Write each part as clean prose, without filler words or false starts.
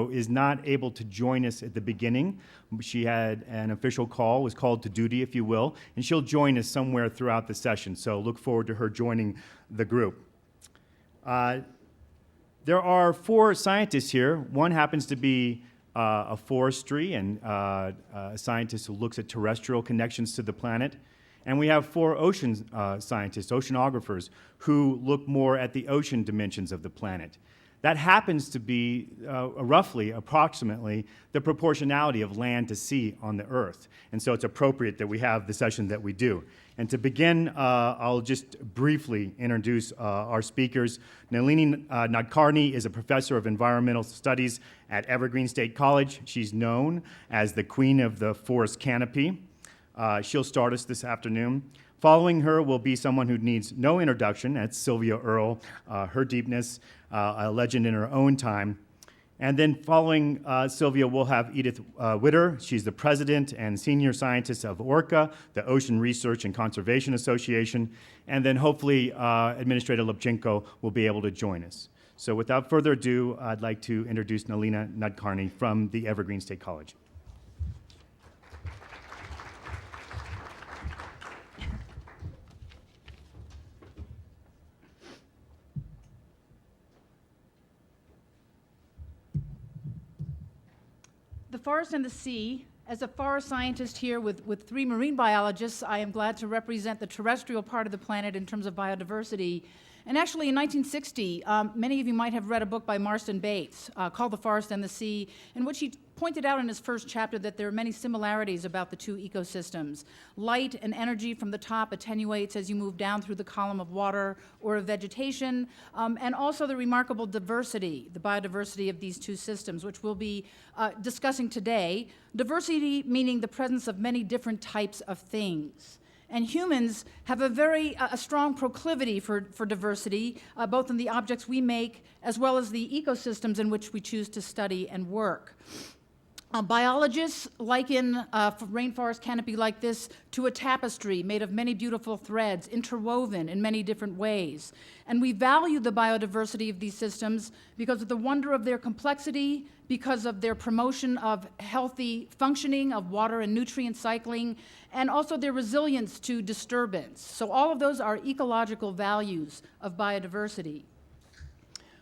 Lubchenco is not able to join us at the beginning. She had an official call, was called to duty, if you will, and she'll join us somewhere throughout the session, so look forward to her joining the group. There are 4 scientists here. One happens to be a forestry and a scientist who looks at terrestrial connections to the planet. And we have 4 ocean scientists, oceanographers, who look more at the ocean dimensions of the planet. That happens to be roughly, approximately, the proportionality of land to sea on the Earth. And so it's appropriate that we have the session that we do. And to begin, I'll just briefly introduce our speakers. Nalini Nadkarni is a professor of environmental studies at Evergreen State College. She's known as the queen of the forest canopy. She'll start us this afternoon. Following her will be someone who needs no introduction. That's Sylvia Earle, her deepness, a legend in her own time. And then following Sylvia, we'll have Edith Widder. She's the president and senior scientist of ORCA, the Ocean Research and Conservation Association. And then hopefully Administrator Lubchenco will be able to join us. So without further ado, I'd like to introduce Nalini Nadkarni from the Evergreen State College. The forest and the sea. As a forest scientist here with 3 marine biologists, I am glad to represent the terrestrial part of the planet in terms of biodiversity. And actually, in 1960, many of you might have read a book by Marston Bates called The Forest and the Sea, in which he pointed out in his first chapter that there are many similarities about the 2 ecosystems. Light and energy from the top attenuates as you move down through the column of water or of vegetation, and also the remarkable diversity, the biodiversity of these 2 systems, which we'll be discussing today. Diversity meaning the presence of many different types of things. And humans have a strong proclivity for diversity, both in the objects we make as well as the ecosystems in which we choose to study and work. Biologists liken rainforest canopy like this to a tapestry made of many beautiful threads, interwoven in many different ways. And we value the biodiversity of these systems because of the wonder of their complexity, because of their promotion of healthy functioning of water and nutrient cycling, and also their resilience to disturbance. So all of those are ecological values of biodiversity.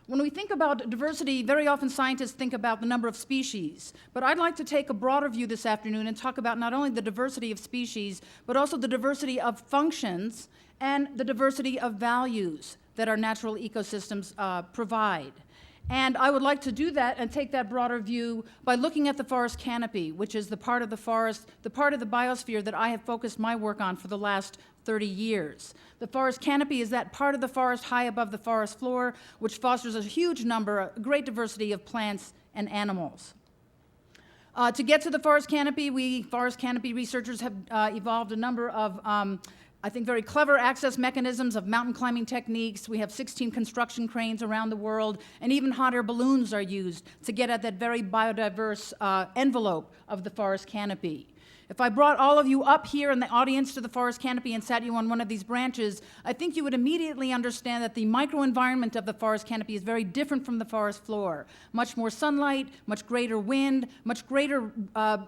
When we think about diversity, very often scientists think about the number of species, but I'd like to take a broader view this afternoon and talk about not only the diversity of species, but also the diversity of functions and the diversity of values that our natural ecosystems provide. And I would like to do that and take that broader view by looking at the forest canopy, which is the part of the forest, the part of the biosphere that I have focused my work on for the last 30 years. The forest canopy is that part of the forest high above the forest floor, which fosters a huge number, a great diversity of plants and animals. To get to the forest canopy, we forest canopy researchers have evolved a number of I think very clever access mechanisms of mountain climbing techniques. We have 16 construction cranes around the world, and even hot air balloons are used to get at that very biodiverse envelope of the forest canopy. If I brought all of you up here in the audience to the forest canopy and sat you on one of these branches, I think you would immediately understand that the microenvironment of the forest canopy is very different from the forest floor. Much more sunlight, much greater wind, much greater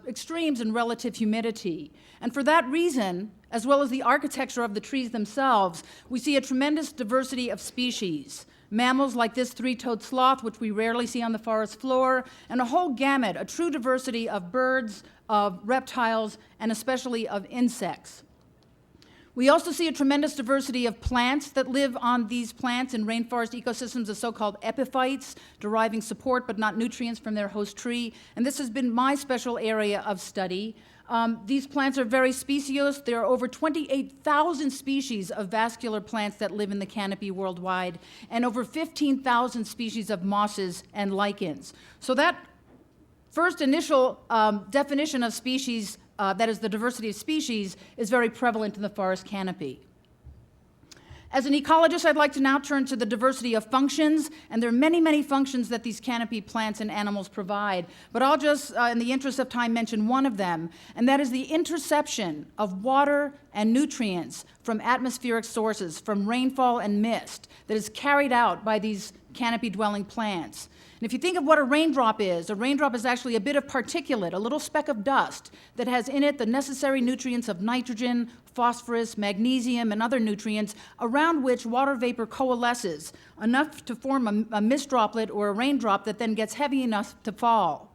extremes in relative humidity. And for that reason, as well as the architecture of the trees themselves, we see a tremendous diversity of species. Mammals like this 3-toed sloth, which we rarely see on the forest floor, and a whole gamut, a true diversity of birds, of reptiles, and especially of insects. We also see a tremendous diversity of plants that live on these plants in rainforest ecosystems, the so-called epiphytes, deriving support but not nutrients from their host tree. And this has been my special area of study. These plants are very speciose. There are over 28,000 species of vascular plants that live in the canopy worldwide, and over 15,000 species of mosses and lichens. So that first initial definition of species, that is the diversity of species, is very prevalent in the forest canopy. As an ecologist, I'd like to now turn to the diversity of functions, and there are many, many functions that these canopy plants and animals provide. But I'll just, in the interest of time, mention one of them, and that is the interception of water and nutrients from atmospheric sources, from rainfall and mist, that is carried out by these canopy-dwelling plants. And if you think of what a raindrop is actually a bit of particulate, a little speck of dust that has in it the necessary nutrients of nitrogen, phosphorus, magnesium, and other nutrients around which water vapor coalesces, enough to form a mist droplet or a raindrop that then gets heavy enough to fall.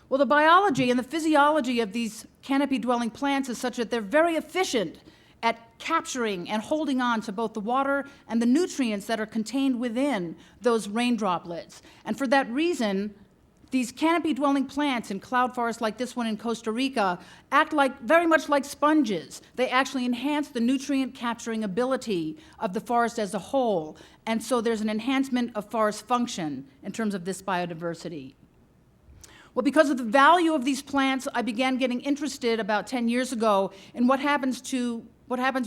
Well, the biology and the physiology of these canopy-dwelling plants is such that they're very efficient at capturing and holding on to both the water and the nutrients that are contained within those rain droplets. And for that reason, these canopy-dwelling plants in cloud forests like this one in Costa Rica act very much like sponges. They actually enhance the nutrient-capturing ability of the forest as a whole. And so there's an enhancement of forest function in terms of this biodiversity. Well, because of the value of these plants, I began getting interested about 10 years ago in what happens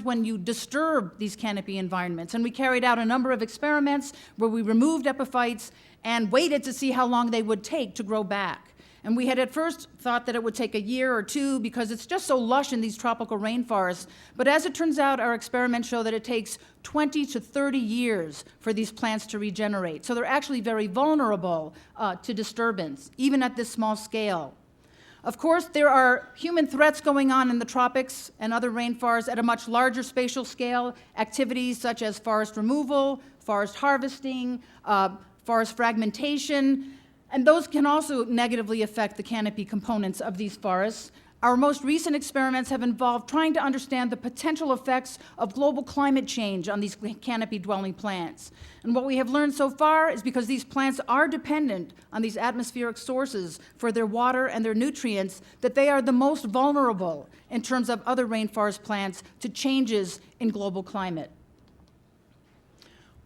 when you disturb these canopy environments. And we carried out a number of experiments where we removed epiphytes and waited to see how long they would take to grow back. And we had at first thought that it would take a year or two because it's just so lush in these tropical rainforests. But as it turns out, our experiments show that it takes 20 to 30 years for these plants to regenerate. So they're actually very vulnerable to disturbance, even at this small scale. Of course, there are human threats going on in the tropics and other rainforests at a much larger spatial scale, activities such as forest removal, forest harvesting, forest fragmentation, and those can also negatively affect the canopy components of these forests. Our most recent experiments have involved trying to understand the potential effects of global climate change on these canopy-dwelling plants. And what we have learned so far is because these plants are dependent on these atmospheric sources for their water and their nutrients, that they are the most vulnerable in terms of other rainforest plants to changes in global climate.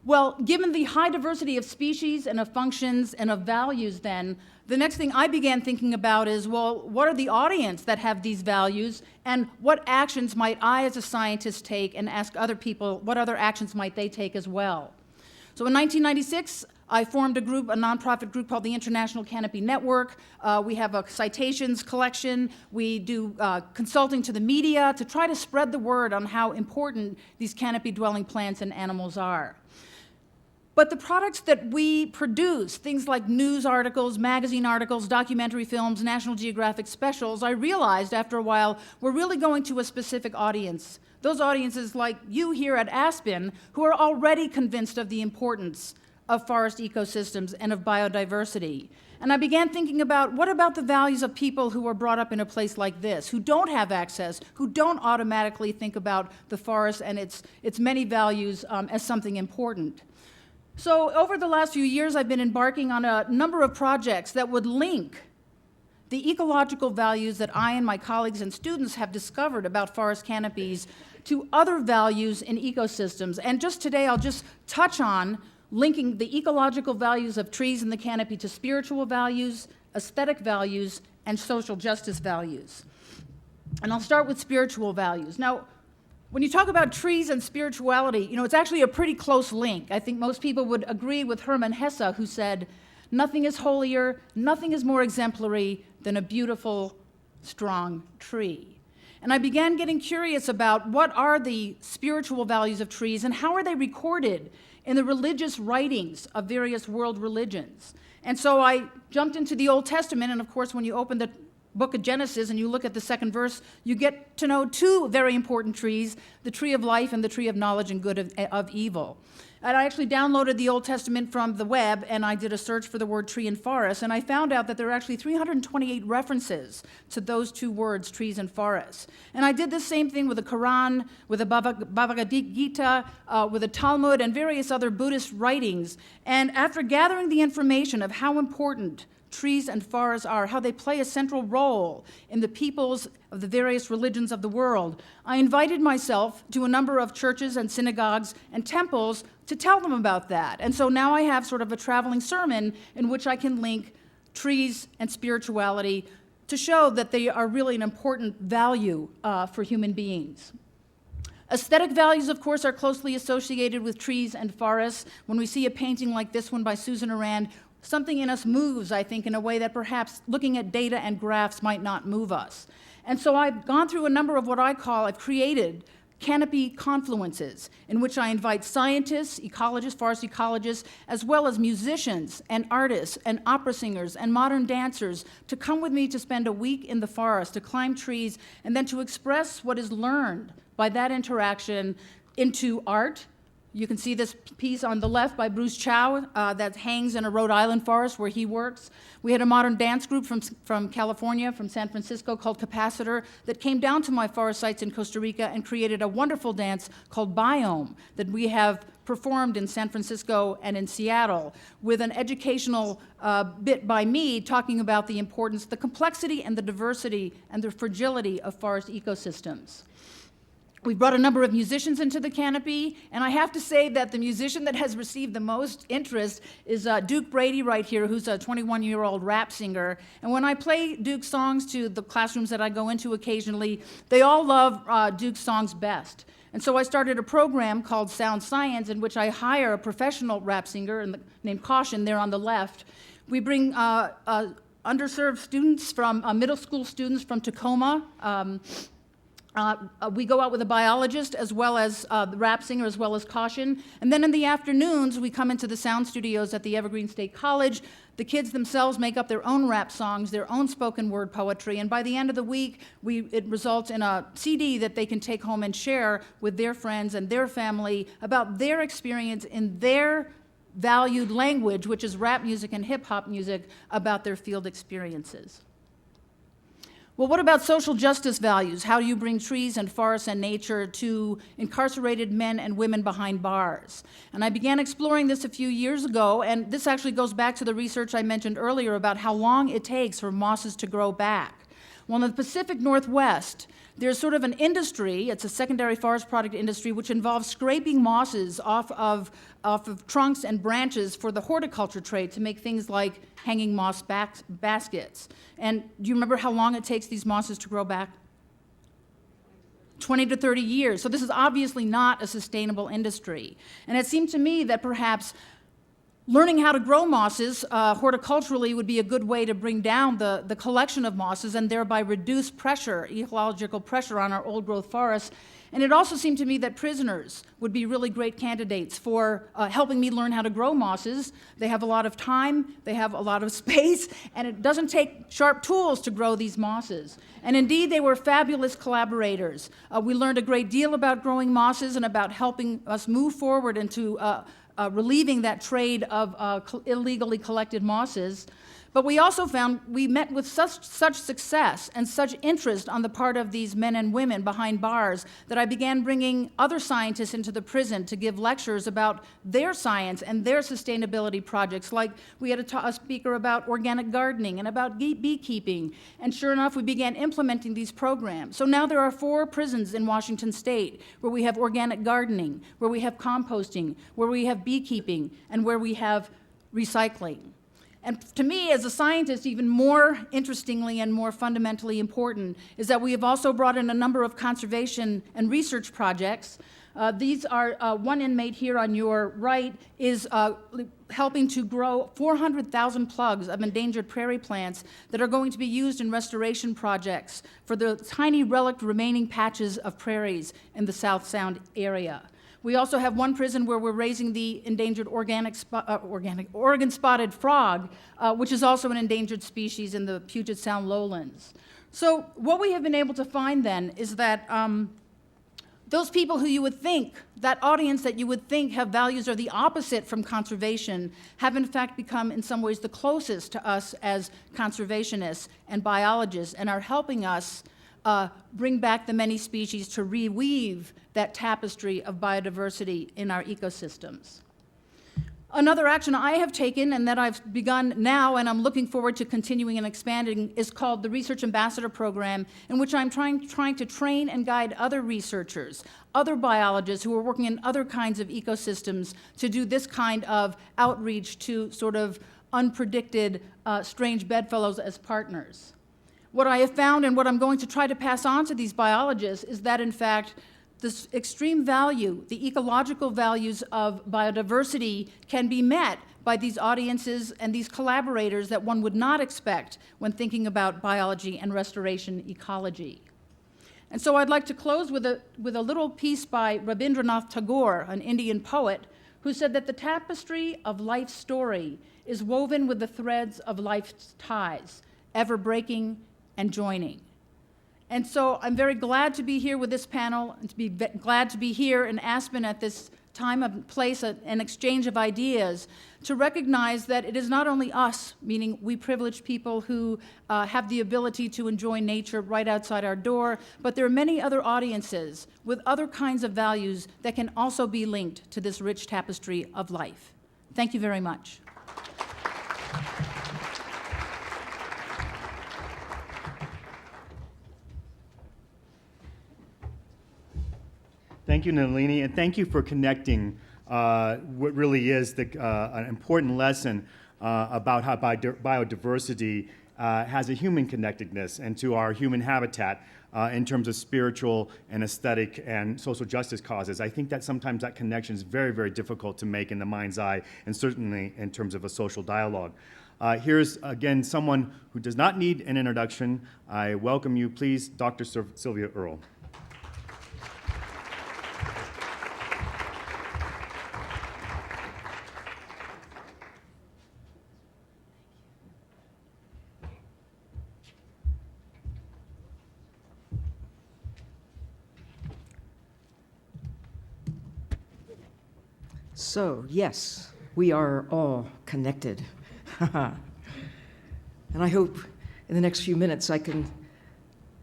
Well, given the high diversity of species and of functions and of values then, the next thing I began thinking about is, well, what are the audience that have these values, and what actions might I as a scientist take, and ask other people what other actions might they take as well. So in 1996, I formed a nonprofit group called the International Canopy Network. We have a citations collection. We do consulting to the media to try to spread the word on how important these canopy-dwelling plants and animals are. But the products that we produce, things like news articles, magazine articles, documentary films, National Geographic specials, I realized after a while we're really going to a specific audience. Those audiences like you here at Aspen who are already convinced of the importance of forest ecosystems and of biodiversity. And I began thinking about what about the values of people who are brought up in a place like this, who don't have access, who don't automatically think about the forest and its many values as something important. So over the last few years, I've been embarking on a number of projects that would link the ecological values that I and my colleagues and students have discovered about forest canopies to other values in ecosystems. And just today, I'll just touch on linking the ecological values of trees in the canopy to spiritual values, aesthetic values, and social justice values. And I'll start with spiritual values. Now, when you talk about trees and spirituality, it's actually a pretty close link. I think most people would agree with Hermann Hesse, who said, "Nothing is holier, nothing is more exemplary than a beautiful, strong tree." And I began getting curious about what are the spiritual values of trees and how are they recorded in the religious writings of various world religions. And so I jumped into the Old Testament, and of course, when you open the book of Genesis and you look at the second verse, you get to know two very important trees, the tree of life and the tree of knowledge and good of evil. And I actually downloaded the Old Testament from the web, and I did a search for the word tree and forest, and I found out that there are actually 328 references to those two words, trees and forests. And I did the same thing with the Quran, with the Bhagavad Gita, with the Talmud, and various other Buddhist writings. And after gathering the information of how important trees and forests are, how they play a central role in the peoples of the various religions of the world, I invited myself to a number of churches and synagogues and temples to tell them about that. And so now I have sort of a traveling sermon in which I can link trees and spirituality to show that they are really an important value for human beings. Aesthetic values, of course, are closely associated with trees and forests. When we see a painting like this one by Susan Arand, something in us moves, I think, in a way that perhaps looking at data and graphs might not move us. And so I've gone through a number of what I've created Canopy Confluences, in which I invite scientists, ecologists, forest ecologists, as well as musicians and artists and opera singers and modern dancers to come with me to spend a week in the forest, to climb trees, and then to express what is learned by that interaction into art. You can see this piece on the left by Bruce Chow that hangs in a Rhode Island forest where he works. We had a modern dance group from California, from San Francisco, called Capacitor, that came down to my forest sites in Costa Rica and created a wonderful dance called Biome that we have performed in San Francisco and in Seattle, with an educational bit by me talking about the importance, the complexity and the diversity and the fragility of forest ecosystems. We brought a number of musicians into the canopy, and I have to say that the musician that has received the most interest is Duke Brady right here, who's a 21-year-old rap singer. And when I play Duke's songs to the classrooms that I go into occasionally, they all love Duke's songs best. And so I started a program called Sound Science, in which I hire a professional rap singer named Caution there on the left. We bring underserved students from middle school students from Tacoma. We go out with a biologist as well as the rap singer as well as Caution. And then in the afternoons, we come into the sound studios at the Evergreen State College. The kids themselves make up their own rap songs, their own spoken word poetry. And by the end of the week, it results in a CD that they can take home and share with their friends and their family about their experience in their valued language, which is rap music and hip hop music, about their field experiences. Well, what about social justice values? How do you bring trees and forests and nature to incarcerated men and women behind bars? And I began exploring this a few years ago, and this actually goes back to the research I mentioned earlier about how long it takes for mosses to grow back. Well, in the Pacific Northwest, there's sort of an industry, it's a secondary forest product industry, which involves scraping mosses off of trunks and branches for the horticulture trade to make things like hanging moss baskets. And do you remember how long it takes these mosses to grow back? 20 to 30 years. So this is obviously not a sustainable industry. And it seemed to me that perhaps learning how to grow mosses horticulturally would be a good way to bring down the collection of mosses and thereby reduce pressure, ecological pressure on our old growth forests. And it also seemed to me that prisoners would be really great candidates for helping me learn how to grow mosses. They have a lot of time, they have a lot of space, and it doesn't take sharp tools to grow these mosses. And indeed, they were fabulous collaborators. We learned a great deal about growing mosses and about helping us move forward into relieving that trade of illegally collected mosses. But we also found we met with such success and such interest on the part of these men and women behind bars that I began bringing other scientists into the prison to give lectures about their science and their sustainability projects. Like we had a speaker about organic gardening and about beekeeping. And sure enough, we began implementing these programs. So now there are 4 prisons in Washington State where we have organic gardening, where we have composting, where we have beekeeping, and where we have recycling. And to me, as a scientist, even more interestingly and more fundamentally important is that we have also brought in a number of conservation and research projects. These are, one inmate here on your right is helping to grow 400,000 plugs of endangered prairie plants that are going to be used in restoration projects for the tiny relic remaining patches of prairies in the South Sound area. We also have one prison where we're raising the endangered Oregon spotted frog, which is also an endangered species in the Puget Sound lowlands. So what we have been able to find then is that those people who you would think, that audience that you would think have values are the opposite from conservation, have in fact become in some ways the closest to us as conservationists and biologists and are helping us bring back the many species to reweave that tapestry of biodiversity in our ecosystems. Another action I have taken and that I've begun now and I'm looking forward to continuing and expanding is called the Research Ambassador Program, in which I'm trying to train and guide other researchers, other biologists who are working in other kinds of ecosystems to do this kind of outreach to sort of unpredicted strange bedfellows as partners. What I have found and what I'm going to try to pass on to these biologists is that, in fact, this extreme value, the ecological values of biodiversity can be met by these audiences and these collaborators that one would not expect when thinking about biology and restoration ecology. And so I'd like to close with a little piece by Rabindranath Tagore, an Indian poet, who said that the tapestry of life's story is woven with the threads of life's ties, ever breaking and joining. And so I'm very glad to be here with this panel and to be glad to be here in Aspen at this time and place, an exchange of ideas, to recognize that it is not only us, meaning we privileged people who have the ability to enjoy nature right outside our door, but there are many other audiences with other kinds of values that can also be linked to this rich tapestry of life. Thank you very much. Thank you, Nalini, and thank you for connecting what really is an important lesson about how biodiversity has a human connectedness and to our human habitat in terms of spiritual and aesthetic and social justice causes. I think that sometimes that connection is very, very difficult to make in the mind's eye, and certainly in terms of a social dialogue. Here's, again, someone who does not need an introduction. I welcome you, please, Dr. Sylvia Earle. So, yes, we are all connected. And I hope in the next few minutes I can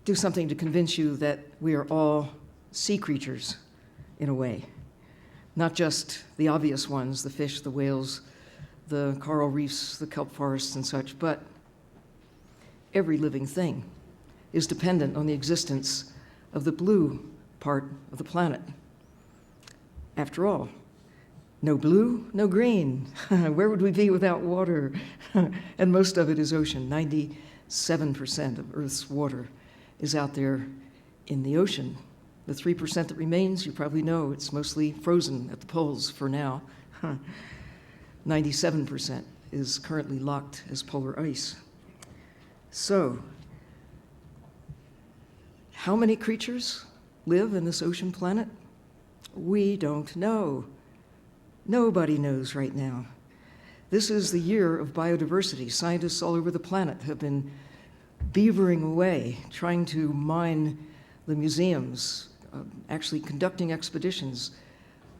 do something to convince you that we are all sea creatures, in a way. Not just the obvious ones, the fish, the whales, the coral reefs, the kelp forests and such, but every living thing is dependent on the existence of the blue part of the planet. After all, no blue, no green. Where would we be without water? And most of it is ocean. 97% of Earth's water is out there in the ocean. The 3% that remains, you probably know, it's mostly frozen at the poles for now. 97% is currently locked as polar ice. So, how many creatures live in this ocean planet? We don't know. Nobody knows right now. This is the year of biodiversity. Scientists all over the planet have been beavering away, trying to mine the museums, actually conducting expeditions.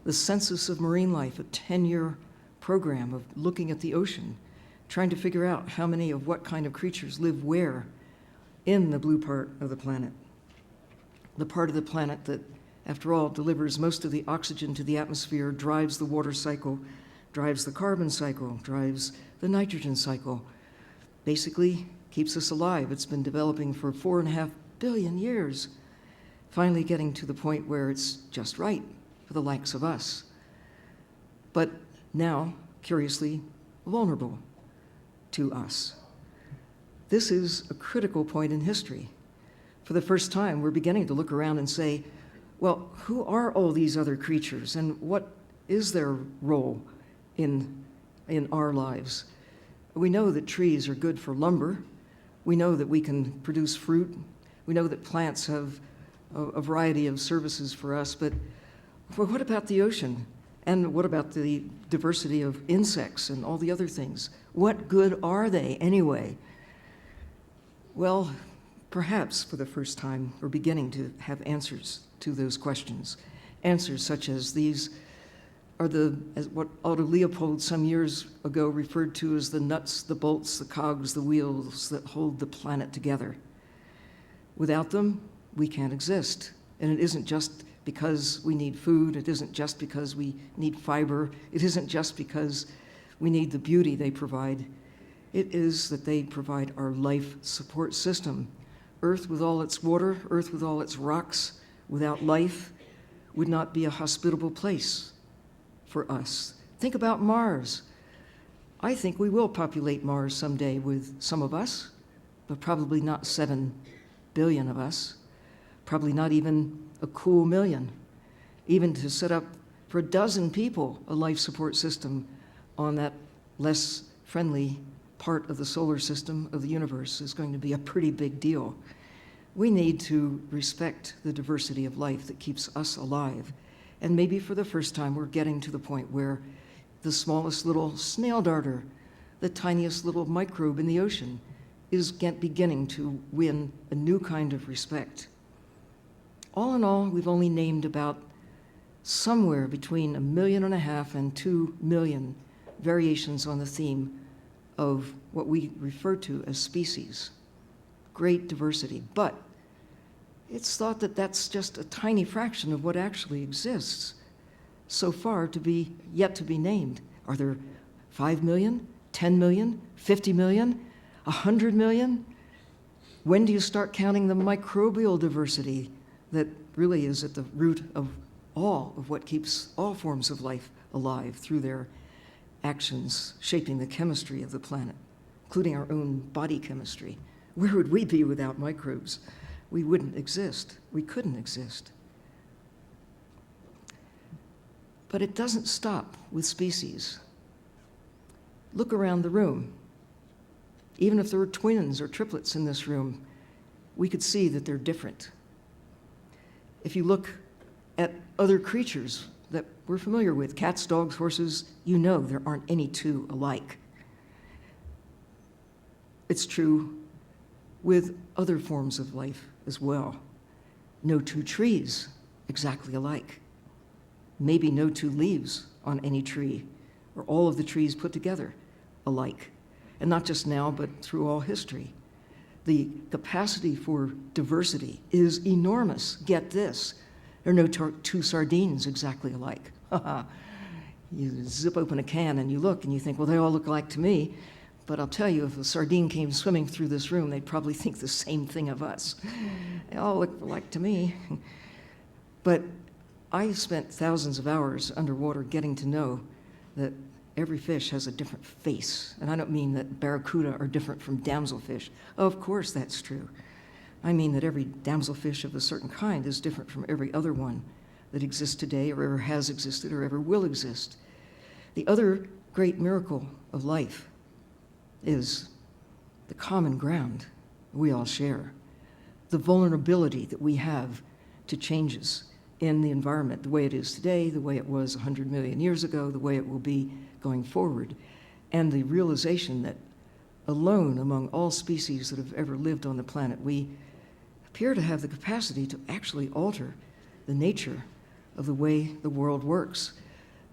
The Census of Marine Life, a 10-year program of looking at the ocean, trying to figure out how many of what kind of creatures live where in the blue part of the planet. The part of the planet that, after all, delivers most of the oxygen to the atmosphere, drives the water cycle, drives the carbon cycle, drives the nitrogen cycle, basically keeps us alive. It's been developing for 4.5 billion years, finally getting to the point where it's just right for the likes of us. But now, curiously, vulnerable to us. This is a critical point in history. For the first time, we're beginning to look around and say, well, who are all these other creatures, and what is their role in our lives? We know that trees are good for lumber. We know that we can produce fruit. We know that plants have a variety of services for us, but what about the ocean? And what about the diversity of insects and all the other things? What good are they anyway? Well, perhaps for the first time, we're beginning to have answers to those questions. Answers such as these are as what Otto Leopold some years ago referred to as the nuts, the bolts, the cogs, the wheels that hold the planet together. Without them, we can't exist. And it isn't just because we need food, it isn't just because we need fiber, it isn't just because we need the beauty they provide. It is that they provide our life support system. Earth with all its water, Earth with all its rocks, without life, would not be a hospitable place for us. Think about Mars. I think we will populate Mars someday with some of us, but probably not 7 billion of us, probably not even a cool million, even to set up for a dozen people a life support system on that less friendly part of the solar system of the universe is going to be a pretty big deal. We need to respect the diversity of life that keeps us alive. And maybe for the first time, we're getting to the point where the smallest little snail darter, the tiniest little microbe in the ocean, is beginning to win a new kind of respect. All in all, we've only named about somewhere between 1.5 million and 2 million variations on the theme of what we refer to as species. Great diversity. But it's thought that that's just a tiny fraction of what actually exists so far yet to be named. Are there 5 million, 10 million, 50 million, 100 million? When do you start counting the microbial diversity that really is at the root of all of what keeps all forms of life alive through their actions shaping the chemistry of the planet, including our own body chemistry? Where would we be without microbes? We wouldn't exist. We couldn't exist. But it doesn't stop with species. Look around the room. Even if there were twins or triplets in this room, we could see that they're different. If you look at other creatures that we're familiar with, cats, dogs, horses, you know there aren't any two alike. It's true with other forms of life as well. No two trees exactly alike. Maybe no two leaves on any tree, or all of the trees put together alike. And not just now, but through all history. The capacity for diversity is enormous. Get this. There are no two sardines exactly alike. You zip open a can and you look and you think, well, they all look alike to me. But I'll tell you, if a sardine came swimming through this room, they'd probably think the same thing of us. They all look alike to me. But I spent thousands of hours underwater getting to know that every fish has a different face. And I don't mean that barracuda are different from damselfish. Of course that's true. I mean that every damselfish of a certain kind is different from every other one that exists today or ever has existed or ever will exist. The other great miracle of life is the common ground we all share, the vulnerability that we have to changes in the environment, the way it is today, the way it was 100 million years ago, the way it will be going forward, and the realization that alone among all species that have ever lived on the planet, we appear to have the capacity to actually alter the nature of the way the world works,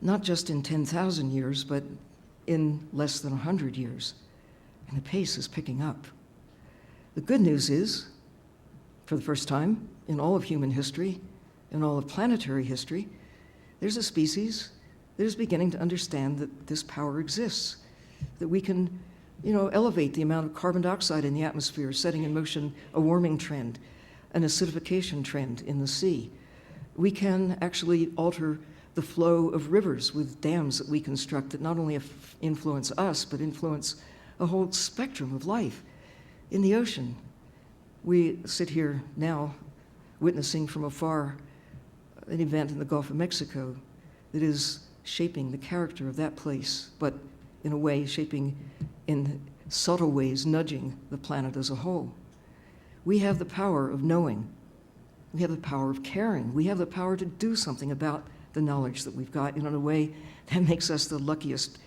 not just in 10,000 years, but in less than 100 years. And the pace is picking up. The good news is, for the first time in all of human history, in all of planetary history, there's a species that is beginning to understand that this power exists, that we can, elevate the amount of carbon dioxide in the atmosphere, setting in motion a warming trend, an acidification trend in the sea. We can actually alter the flow of rivers with dams that we construct that not only influence us, but influence a whole spectrum of life in the ocean. We sit here now witnessing from afar an event in the Gulf of Mexico that is shaping the character of that place, but in a way shaping in subtle ways, nudging the planet as a whole. We have the power of knowing. We have the power of caring. We have the power to do something about the knowledge that we've got in a way that makes us the luckiest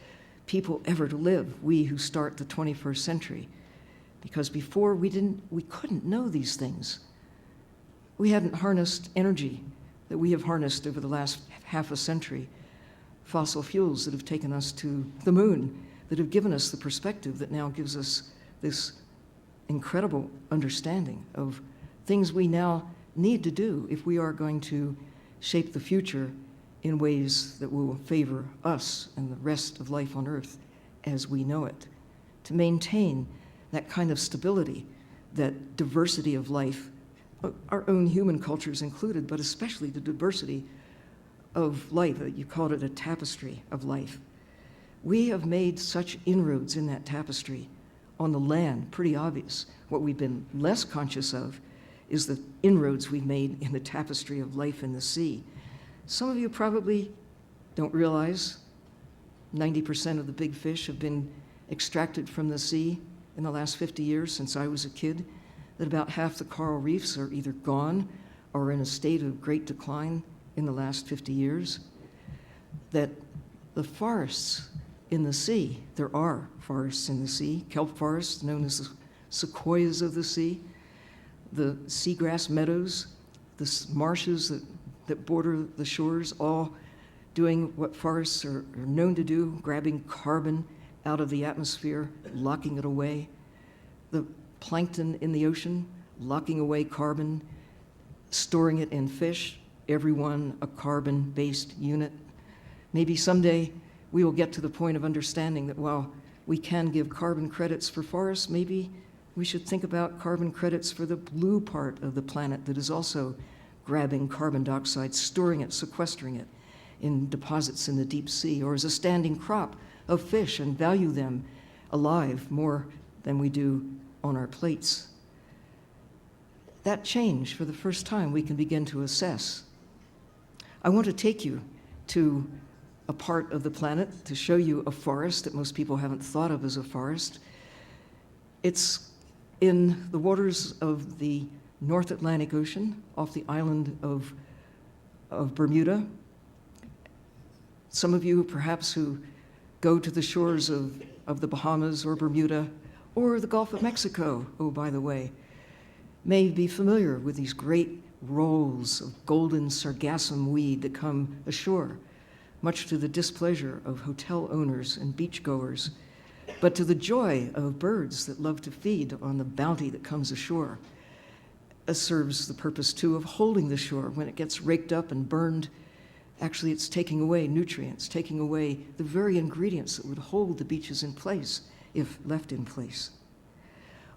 people ever to live, we who start the 21st century. Because before we couldn't know these things. We hadn't harnessed energy that we have harnessed over the last half a century, fossil fuels that have taken us to the moon, that have given us the perspective that now gives us this incredible understanding of things we now need to do if we are going to shape the future in ways that will favor us and the rest of life on Earth as we know it, to maintain that kind of stability, that diversity of life, our own human cultures included, but especially the diversity of life. You called it a tapestry of life. We have made such inroads in that tapestry on the land, pretty obvious. What we've been less conscious of is the inroads we've made in the tapestry of life in the sea. Some of you probably don't realize 90% of the big fish have been extracted from the sea in the last 50 years since I was a kid. that about half the coral reefs are either gone or in a state of great decline in the last 50 years, that the forests in the sea, there are forests in the sea, kelp forests known as the sequoias of the sea, the seagrass meadows, the marshes that border the shores, all doing what forests are known to do, grabbing carbon out of the atmosphere, locking it away. The plankton in the ocean, locking away carbon, storing it in fish, every one a carbon-based unit. Maybe someday we will get to the point of understanding that while we can give carbon credits for forests, maybe we should think about carbon credits for the blue part of the planet that is also grabbing carbon dioxide, storing it, sequestering it in deposits in the deep sea, or as a standing crop of fish, and value them alive more than we do on our plates. That change, for the first time, we can begin to assess. I want to take you to a part of the planet to show you a forest that most people haven't thought of as a forest. It's in the waters of the North Atlantic Ocean, off the island of Bermuda. Some of you, perhaps, who go to the shores of the Bahamas or Bermuda or the Gulf of Mexico, oh, by the way, may be familiar with these great rolls of golden sargassum weed that come ashore, much to the displeasure of hotel owners and beachgoers, but to the joy of birds that love to feed on the bounty that comes ashore. It serves the purpose, too, of holding the shore. When it gets raked up and burned, actually it's taking away nutrients, taking away the very ingredients that would hold the beaches in place if left in place.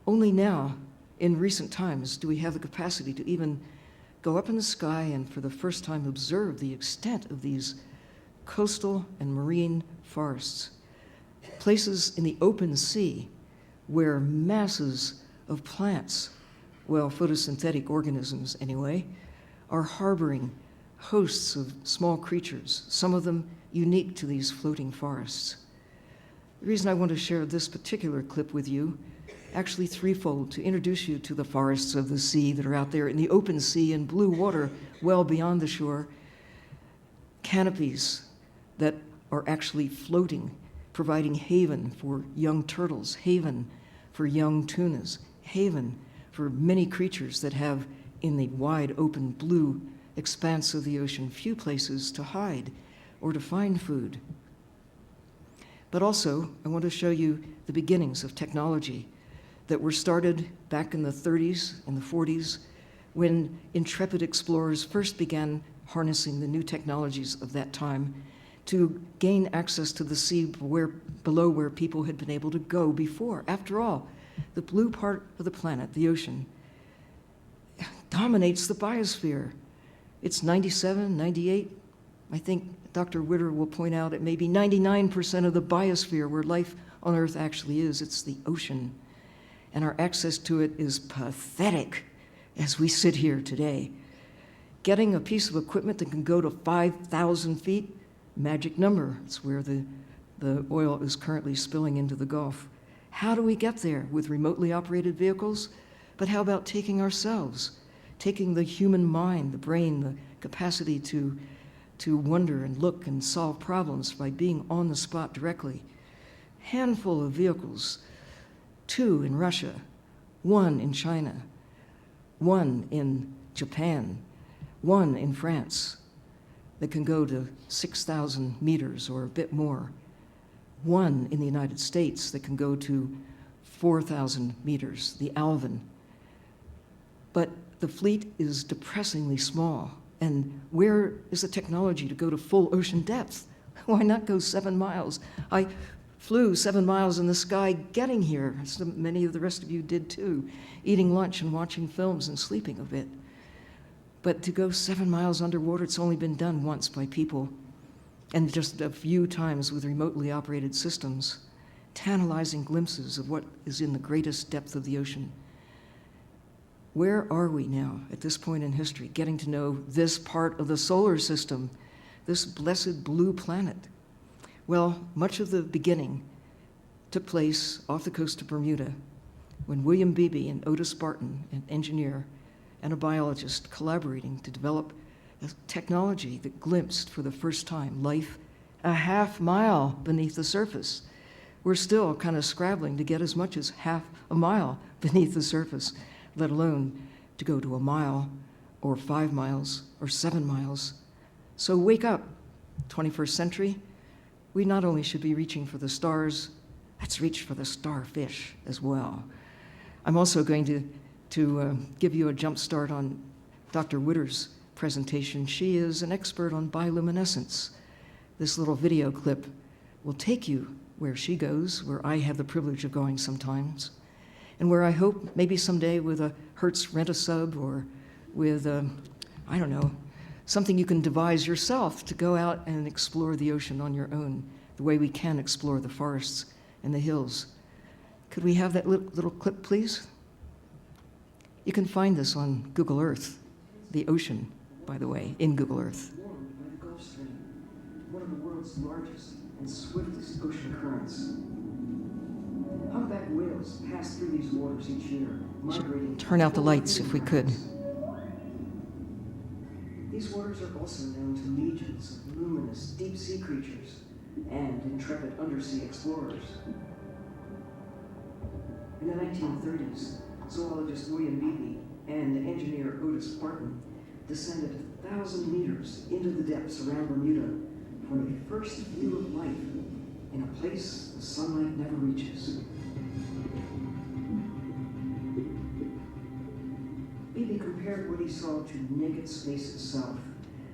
Only now, in recent times, do we have the capacity to even go up in the sky and for the first time observe the extent of these coastal and marine forests, places in the open sea where masses of plants, well, photosynthetic organisms anyway, are harboring hosts of small creatures, some of them unique to these floating forests. The reason I want to share this particular clip with you, actually threefold: to introduce you to the forests of the sea that are out there in the open sea and blue water well beyond the shore, canopies that are actually floating, providing haven for young turtles, haven for young tunas, haven for many creatures that have, in the wide open blue expanse of the ocean, few places to hide or to find food. But also, I want to show you the beginnings of technology that were started back in the 30s and the 40s when intrepid explorers first began harnessing the new technologies of that time to gain access to the sea below where people had been able to go before. After all, the blue part of the planet, the ocean, dominates the biosphere. It's 97, 98. I think Dr. Widder will point out it may be 99% of the biosphere where life on Earth actually is. It's the ocean. And our access to it is pathetic as we sit here today. Getting a piece of equipment that can go to 5,000 feet, magic number. It's where the oil is currently spilling into the Gulf. How do we get there? With remotely operated vehicles? But how about taking ourselves? Taking the human mind, the brain, the capacity to wonder and look and solve problems by being on the spot directly. Handful of vehicles, 2 in Russia, 1 in China, 1 in Japan, 1 in France that can go to 6,000 meters or a bit more, 1 in the United States that can go to 4,000 meters, the Alvin. But the fleet is depressingly small. And where is the technology to go to full ocean depth? Why not go 7 miles? I flew 7 miles in the sky getting here. So many of the rest of you did too, eating lunch and watching films and sleeping a bit. But to go 7 miles underwater, it's only been done once by people, and just a few times with remotely operated systems, tantalizing glimpses of what is in the greatest depth of the ocean. Where are we now at this point in history, getting to know this part of the solar system, this blessed blue planet? Well, much of the beginning took place off the coast of Bermuda, when William Beebe and Otis Barton, an engineer and a biologist, collaborating to develop a technology that glimpsed for the first time life a half mile beneath the surface. We're still kind of scrabbling to get as much as half a mile beneath the surface, let alone to go to a mile or 5 miles or 7 miles. So wake up, 21st century. We not only should be reaching for the stars, let's reach for the starfish as well. I'm also going to give you a jump start on Dr. Widder's presentation. She is an expert on bioluminescence. This little video clip will take you where she goes, where I have the privilege of going sometimes, and where I hope maybe someday with a Hertz Rent-A-Sub or with, I don't know, something you can devise yourself to go out and explore the ocean on your own, the way we can explore the forests and the hills. Could we have that little clip, please? You can find this on Google Earth, the ocean, by the way, in Google Earth. Formed by the Gulf Stream, one of the world's largest and swiftest ocean currents. Humpback whales pass through these waters each year, migrating. Turn out the lights if we could. These waters are also known to legions of luminous deep-sea creatures and intrepid undersea explorers. In the 1930s, zoologist William Beebe and engineer Otis Barton descended 1,000 meters into the depths around Bermuda for the first view of life in a place the sunlight never reaches. Beebe compared what he saw to naked space itself,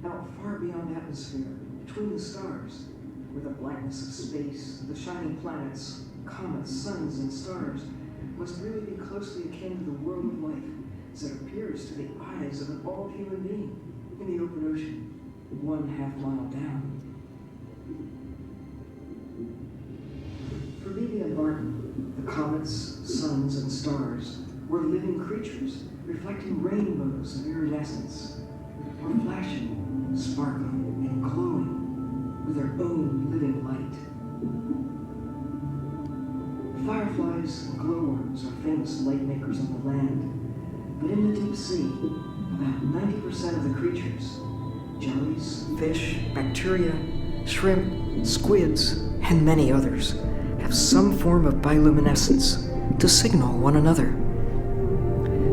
out far beyond atmosphere, between the stars, where the blackness of space, the shining planets, comets, suns, and stars must really be closely akin to the world of life as it appears to the eyes of an all-human being in the open ocean, 1/2 mile down. For Beebe and Barton, the comets, suns, and stars were living creatures reflecting rainbows of iridescence, or flashing, sparkling, and glowing with their own living light. Fireflies and glowworms are famous light makers on the land, but in the deep sea, about 90% of the creatures, jellies, Fish, bacteria, shrimp, squids, and many others have some form of bioluminescence to signal one another.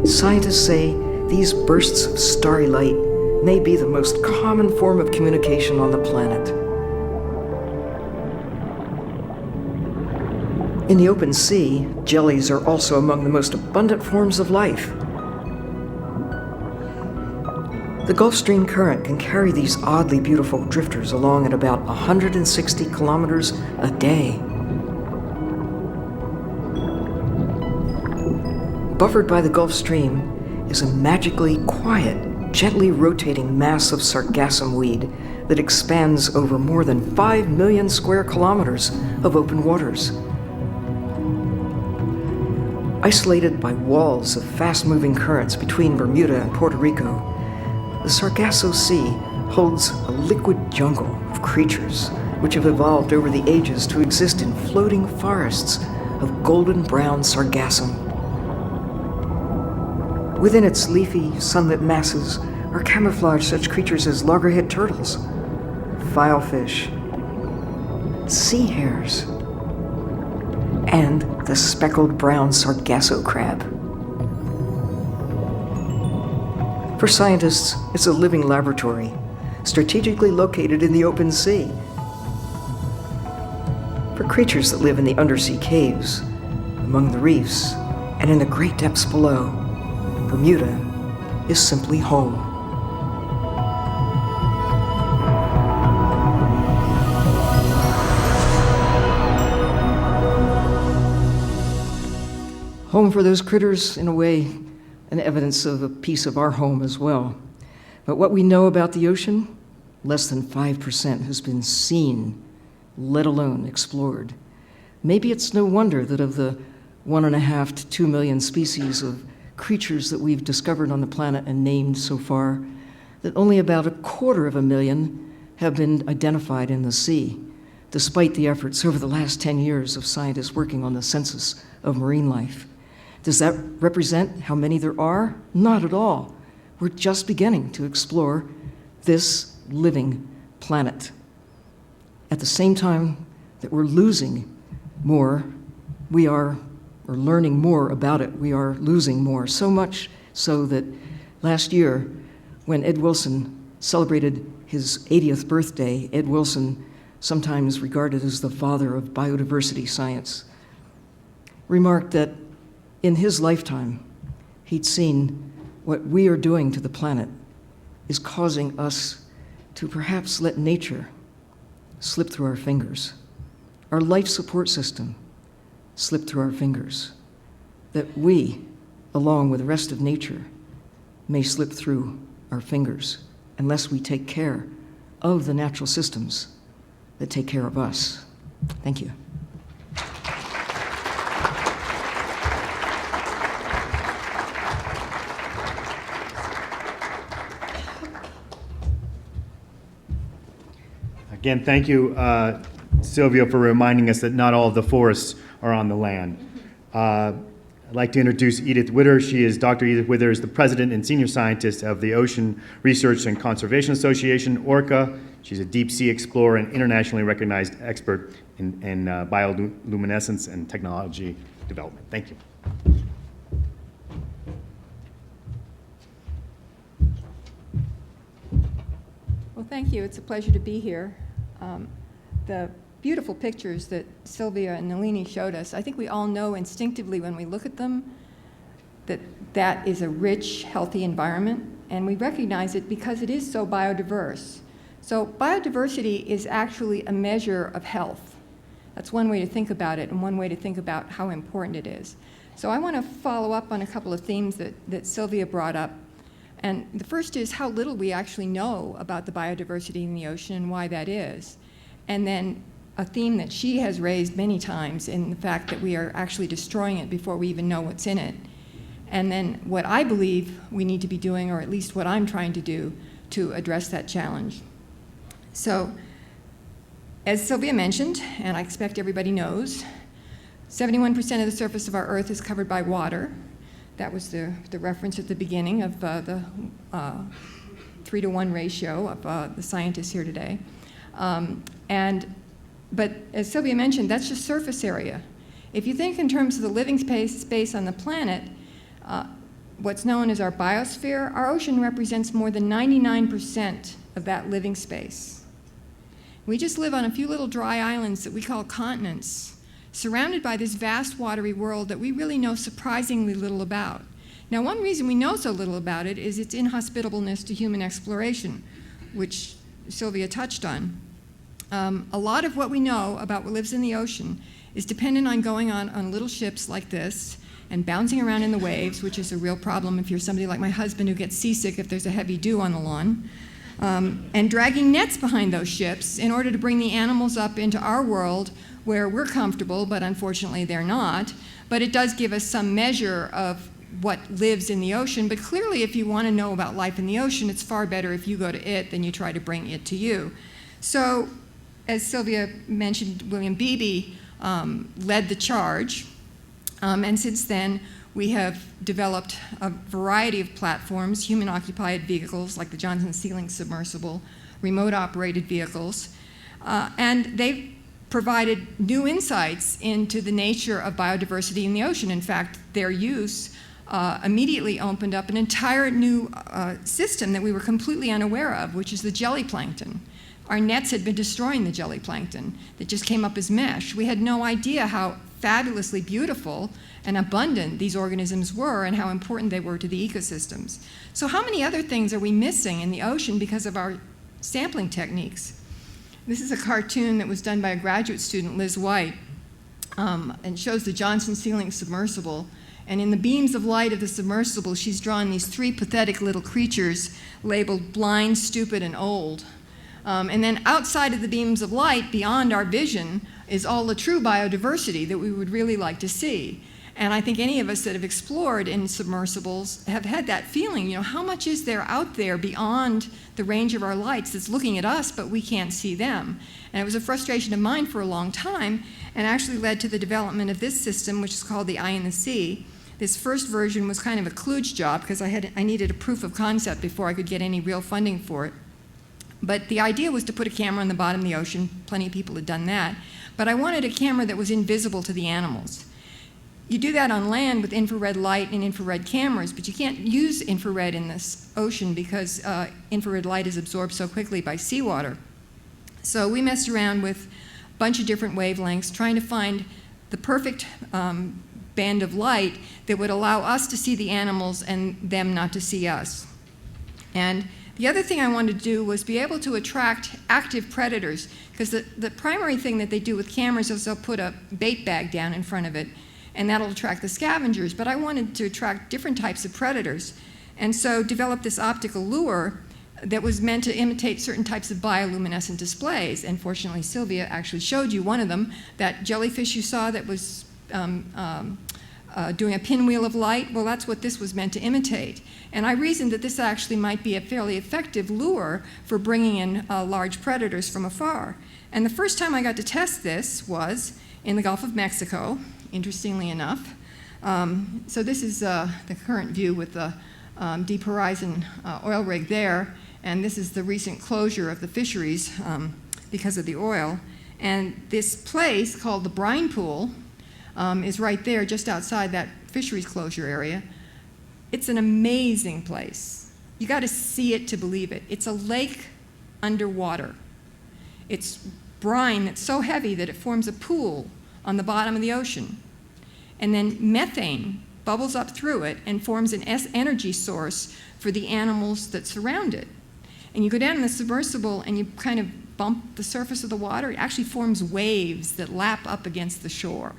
Scientists say these bursts of starry light may be the most common form of communication on the planet. In the open sea, jellies are also among the most abundant forms of life. The Gulf Stream current can carry these oddly beautiful drifters along at about 160 kilometers a day. Buffered by the Gulf Stream is a magically quiet, gently rotating mass of sargassum weed that expands over more than 5 million square kilometers of open waters. Isolated by walls of fast-moving currents between Bermuda and Puerto Rico, the Sargasso Sea holds a liquid jungle of creatures which have evolved over the ages to exist in floating forests of golden brown sargassum. Within its leafy, sunlit masses are camouflaged such creatures as loggerhead turtles, filefish, sea hares, and the speckled brown sargasso crab. For scientists, it's a living laboratory, strategically located in the open sea. For creatures that live in the undersea caves, among the reefs, and in the great depths below, Bermuda is simply home. Home for those critters, in a way, an evidence of a piece of our home as well. But what we know about the ocean, less than 5% has been seen, let alone explored. Maybe it's no wonder that of the 1.5 to 2 million species of creatures that we've discovered on the planet and named so far, that only about 250,000 have been identified in the sea, despite the efforts over the last 10 years of scientists working on the census of marine life. Does that represent how many there are? Not at all. We're just beginning to explore this living planet. At the same time that we're losing more, we are, or learning more about it, we are losing more. So much so that last year, when Ed Wilson celebrated his 80th birthday, Ed Wilson, sometimes regarded as the father of biodiversity science, remarked that in his lifetime, he'd seen what we are doing to the planet is causing us to perhaps let nature slip through our fingers, our life support system slip through our fingers, that we, along with the rest of nature, may slip through our fingers unless we take care of the natural systems that take care of us. Thank you. Again, thank you, Sylvia, for reminding us that not all of the forests are on the land. I'd like to introduce Edith Widder. She is Dr. Edith Widder, is the president and senior scientist of the Ocean Research and Conservation Association, ORCA. She's a deep sea explorer and internationally recognized expert in bioluminescence and technology development. Thank you. Well, thank you. It's a pleasure to be here. The beautiful pictures that Sylvia and Nalini showed us, I think we all know instinctively when we look at them that that is a rich, healthy environment, and we recognize it because it is so biodiverse. So biodiversity is actually a measure of health. That's one way to think about it and one way to think about how important it is. So I want to follow up on a couple of themes that Sylvia brought up. And the first is how little we actually know about the biodiversity in the ocean and why that is. And then a theme that she has raised many times in the fact that we are actually destroying it before we even know what's in it. And then what I believe we need to be doing, or at least what I'm trying to do to address that challenge. So, as Sylvia mentioned, and I expect everybody knows, 71% of the surface of our Earth is covered by water. That was the reference at the beginning of the 3-to-1 ratio of the scientists here today. But as Sylvia mentioned, that's just surface area. If you think in terms of the living space on the planet, what's known as our biosphere, our ocean represents more than 99% of that living space. We just live on a few little dry islands that we call continents, surrounded by this vast watery world that we really know surprisingly little about. Now, one reason we know so little about it is its inhospitableness to human exploration, which Sylvia touched on. A lot of what we know about what lives in the ocean is dependent on going on little ships like this and bouncing around in the waves, which is a real problem if you're somebody like my husband who gets seasick if there's a heavy dew on the lawn, and dragging nets behind those ships in order to bring the animals up into our world where we're comfortable, but unfortunately they're not. But it does give us some measure of what lives in the ocean. But clearly, if you want to know about life in the ocean, it's far better if you go to it than you try to bring it to you. So, as Sylvia mentioned, William Beebe led the charge. And since then, we have developed a variety of platforms, human-occupied vehicles like the Johnson Sealing submersible, remote-operated vehicles, and they've provided new insights into the nature of biodiversity in the ocean. In fact, their use immediately opened up an entire new system that we were completely unaware of, which is the jelly plankton. Our nets had been destroying the jelly plankton that just came up as mesh. We had no idea how fabulously beautiful and abundant these organisms were and how important they were to the ecosystems. So how many other things are we missing in the ocean because of our sampling techniques? This is a cartoon that was done by a graduate student, Liz White, and shows the Johnson Sealing submersible. And in the beams of light of the submersible, she's drawn these three pathetic little creatures labeled blind, stupid, and old. And then outside of the beams of light, beyond our vision, is all the true biodiversity that we would really like to see. And I think any of us that have explored in submersibles have had that feeling, you know, how much is there out there beyond the range of our lights that's looking at us, but we can't see them? And it was a frustration of mine for a long time, and actually led to the development of this system, which is called the Eye in the Sea, This first version was kind of a kludge job because I needed a proof of concept before I could get any real funding for it. But the idea was to put a camera on the bottom of the ocean. Plenty of people had done that. But I wanted a camera that was invisible to the animals. You do that on land with infrared light and infrared cameras, but you can't use infrared in this ocean because infrared light is absorbed so quickly by seawater. So we messed around with a bunch of different wavelengths, trying to find the perfect band of light that would allow us to see the animals and them not to see us. And the other thing I wanted to do was be able to attract active predators, because the primary thing that they do with cameras is they'll put a bait bag down in front of it, and that'll attract the scavengers. But I wanted to attract different types of predators, and so developed this optical lure that was meant to imitate certain types of bioluminescent displays. And fortunately, Sylvia actually showed you one of them, that jellyfish you saw that was doing a pinwheel of light. Well, that's what this was meant to imitate. And I reasoned that this actually might be a fairly effective lure for bringing in large predators from afar. And the first time I got to test this was in the Gulf of Mexico, interestingly enough. So this is the current view with the Deep Horizon oil rig there. And this is the recent closure of the fisheries because of the oil. And this place called the Brine Pool is right there just outside that fisheries closure area. It's an amazing place. You got to see it to believe it. It's a lake underwater. It's brine that's so heavy that it forms a pool on the bottom of the ocean. And then methane bubbles up through it and forms an energy source for the animals that surround it. And you go down in the submersible and you kind of bump the surface of the water. It actually forms waves that lap up against the shore.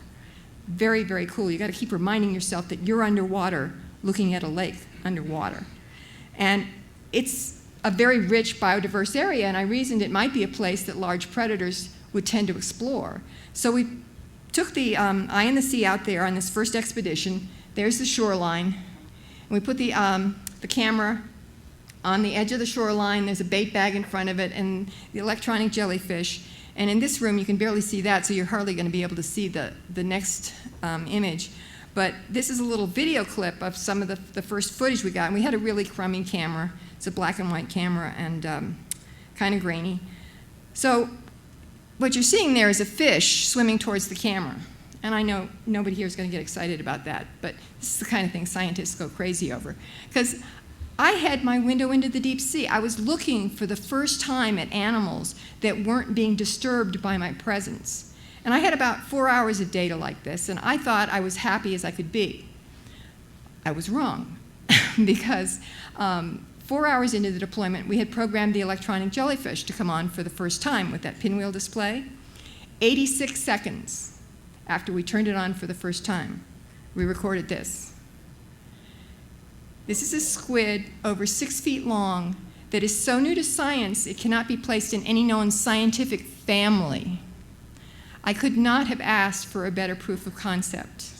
Very, very cool. You got to keep reminding yourself that you're underwater looking at a lake underwater. And it's a very rich biodiverse area, and I reasoned it might be a place that large predators would tend to explore. So we took the eye and the sea out there on this first expedition. There's the shoreline. And we put the camera on the edge of the shoreline. There's a bait bag in front of it and the electronic jellyfish. And in this room, you can barely see that, so you're hardly going to be able to see the next image. But this is a little video clip of some of the first footage we got. And we had a really crummy camera. It's a black and white camera and kind of grainy. So what you're seeing there is a fish swimming towards the camera. And I know nobody here is going to get excited about that, but this is the kind of thing scientists go crazy over. Because I had my window into the deep sea. I was looking for the first time at animals that weren't being disturbed by my presence. And I had about 4 hours of data like this, and I thought I was happy as I could be. I was wrong, because 4 hours into the deployment, we had programmed the electronic jellyfish to come on for the first time with that pinwheel display. 86 seconds after we turned it on for the first time, we recorded this. This is a squid over 6 feet long that is so new to science it cannot be placed in any known scientific family. I could not have asked for a better proof of concept.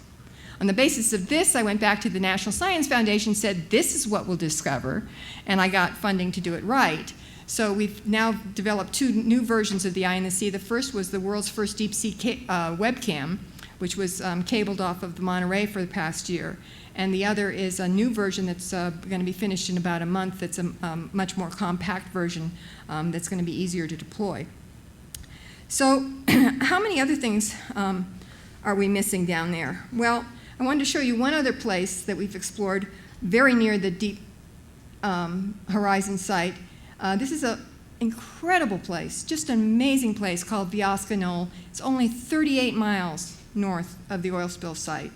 On the basis of this, I went back to the National Science Foundation, said, this is what we'll discover, and I got funding to do it right. So we've now developed 2 new versions of the Eye in the Sea. The first was the world's first deep sea webcam, which was cabled off of the Monterey for the past year. And the other is a new version that's going to be finished in about a month. That's a much more compact version that's going to be easier to deploy. So how many other things are we missing down there? Well, I wanted to show you one other place that we've explored very near the Deep Horizon site. This is an incredible place, just an amazing place called Viosca Knoll. It's only 38 miles north of the oil spill site.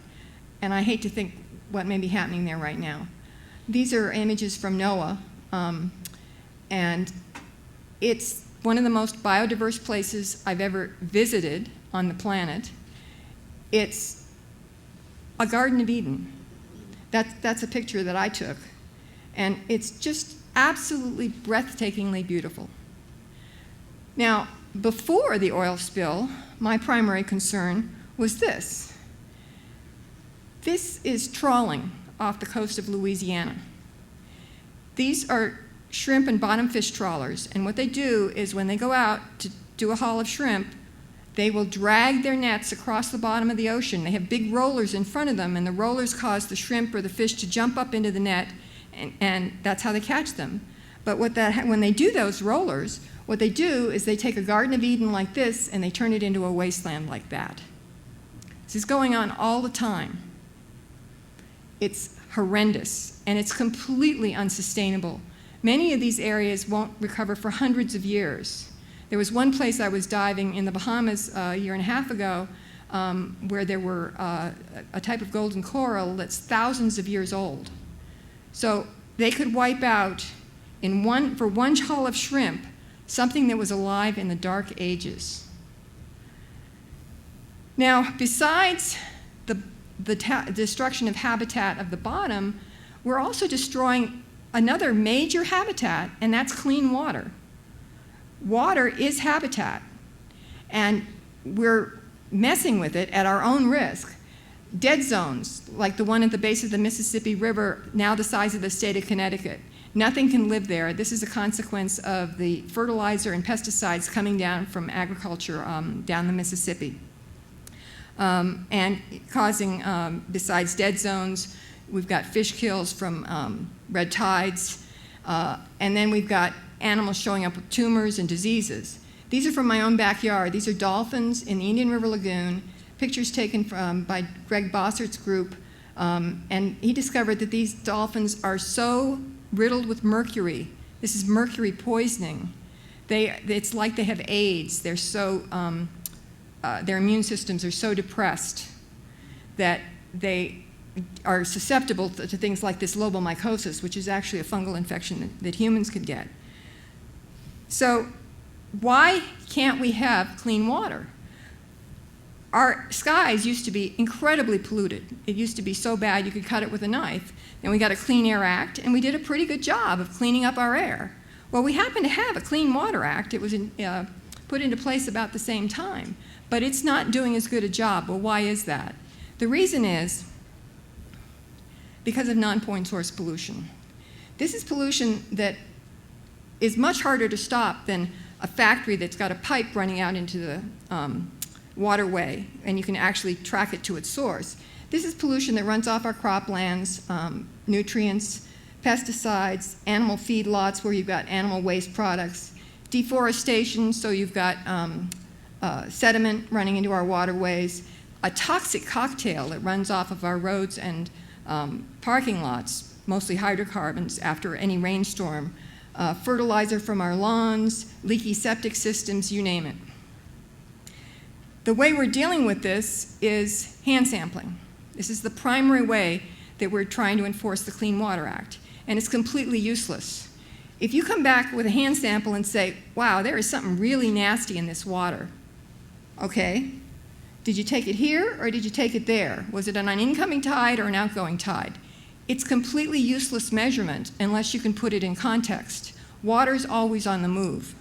And I hate to think what may be happening there right now. These are images from NOAA, and it's one of the most biodiverse places I've ever visited on the planet. It's a Garden of Eden. That's a picture that I took. And it's just absolutely breathtakingly beautiful. Now, before the oil spill, my primary concern was this. This is trawling off the coast of Louisiana. These are shrimp and bottom fish trawlers, and what they do is when they go out to do a haul of shrimp, they will drag their nets across the bottom of the ocean. They have big rollers in front of them, and the rollers cause the shrimp or the fish to jump up into the net, and that's how they catch them. But when they do those rollers, what they do is they take a Garden of Eden like this and they turn it into a wasteland like that. This is going on all the time. It's horrendous, and it's completely unsustainable. Many of these areas won't recover for hundreds of years. There was one place I was diving in the Bahamas a year and a half ago where there were a type of golden coral that's thousands of years old. So they could wipe out for one hull of shrimp something that was alive in the Dark Ages. Now, besides the destruction of habitat of the bottom, we're also destroying another major habitat, and that's clean water. Water is habitat, and we're messing with it at our own risk. Dead zones, like the one at the base of the Mississippi River, now the size of the state of Connecticut. Nothing can live there. This is a consequence of the fertilizer and pesticides coming down from agriculture down the Mississippi. And causing, besides dead zones, we've got fish kills from red tides, and then we've got animals showing up with tumors and diseases. These are from my own backyard. These are dolphins in the Indian River Lagoon, pictures taken by Greg Bossert's group, and he discovered that these dolphins are so riddled with mercury. This is mercury poisoning. It's like they have AIDS. They're so, their immune systems are so depressed that they are susceptible to things like this lobomycosis, which is actually a fungal infection that humans could get. So why can't we have clean water? Our skies used to be incredibly polluted. It used to be so bad you could cut it with a knife. Then we got a Clean Air Act, and we did a pretty good job of cleaning up our air. Well, we happen to have a Clean Water Act. It was put into place about the same time, but it's not doing as good a job. Well, why is that? The reason is because of non-point source pollution. This is pollution that is much harder to stop than a factory that's got a pipe running out into the waterway, and you can actually track it to its source. This is pollution that runs off our croplands, nutrients, pesticides, animal feedlots where you've got animal waste products, deforestation, so you've got sediment running into our waterways, a toxic cocktail that runs off of our roads and parking lots, mostly hydrocarbons after any rainstorm, fertilizer from our lawns, leaky septic systems, you name it. The way we're dealing with this is hand sampling. This is the primary way that we're trying to enforce the Clean Water Act, and it's completely useless. If you come back with a hand sample and say, wow, there is something really nasty in this water, okay, did you take it here or did you take it there? Was it an incoming tide or an outgoing tide? It's completely useless measurement unless you can put it in context. Water's always on the move.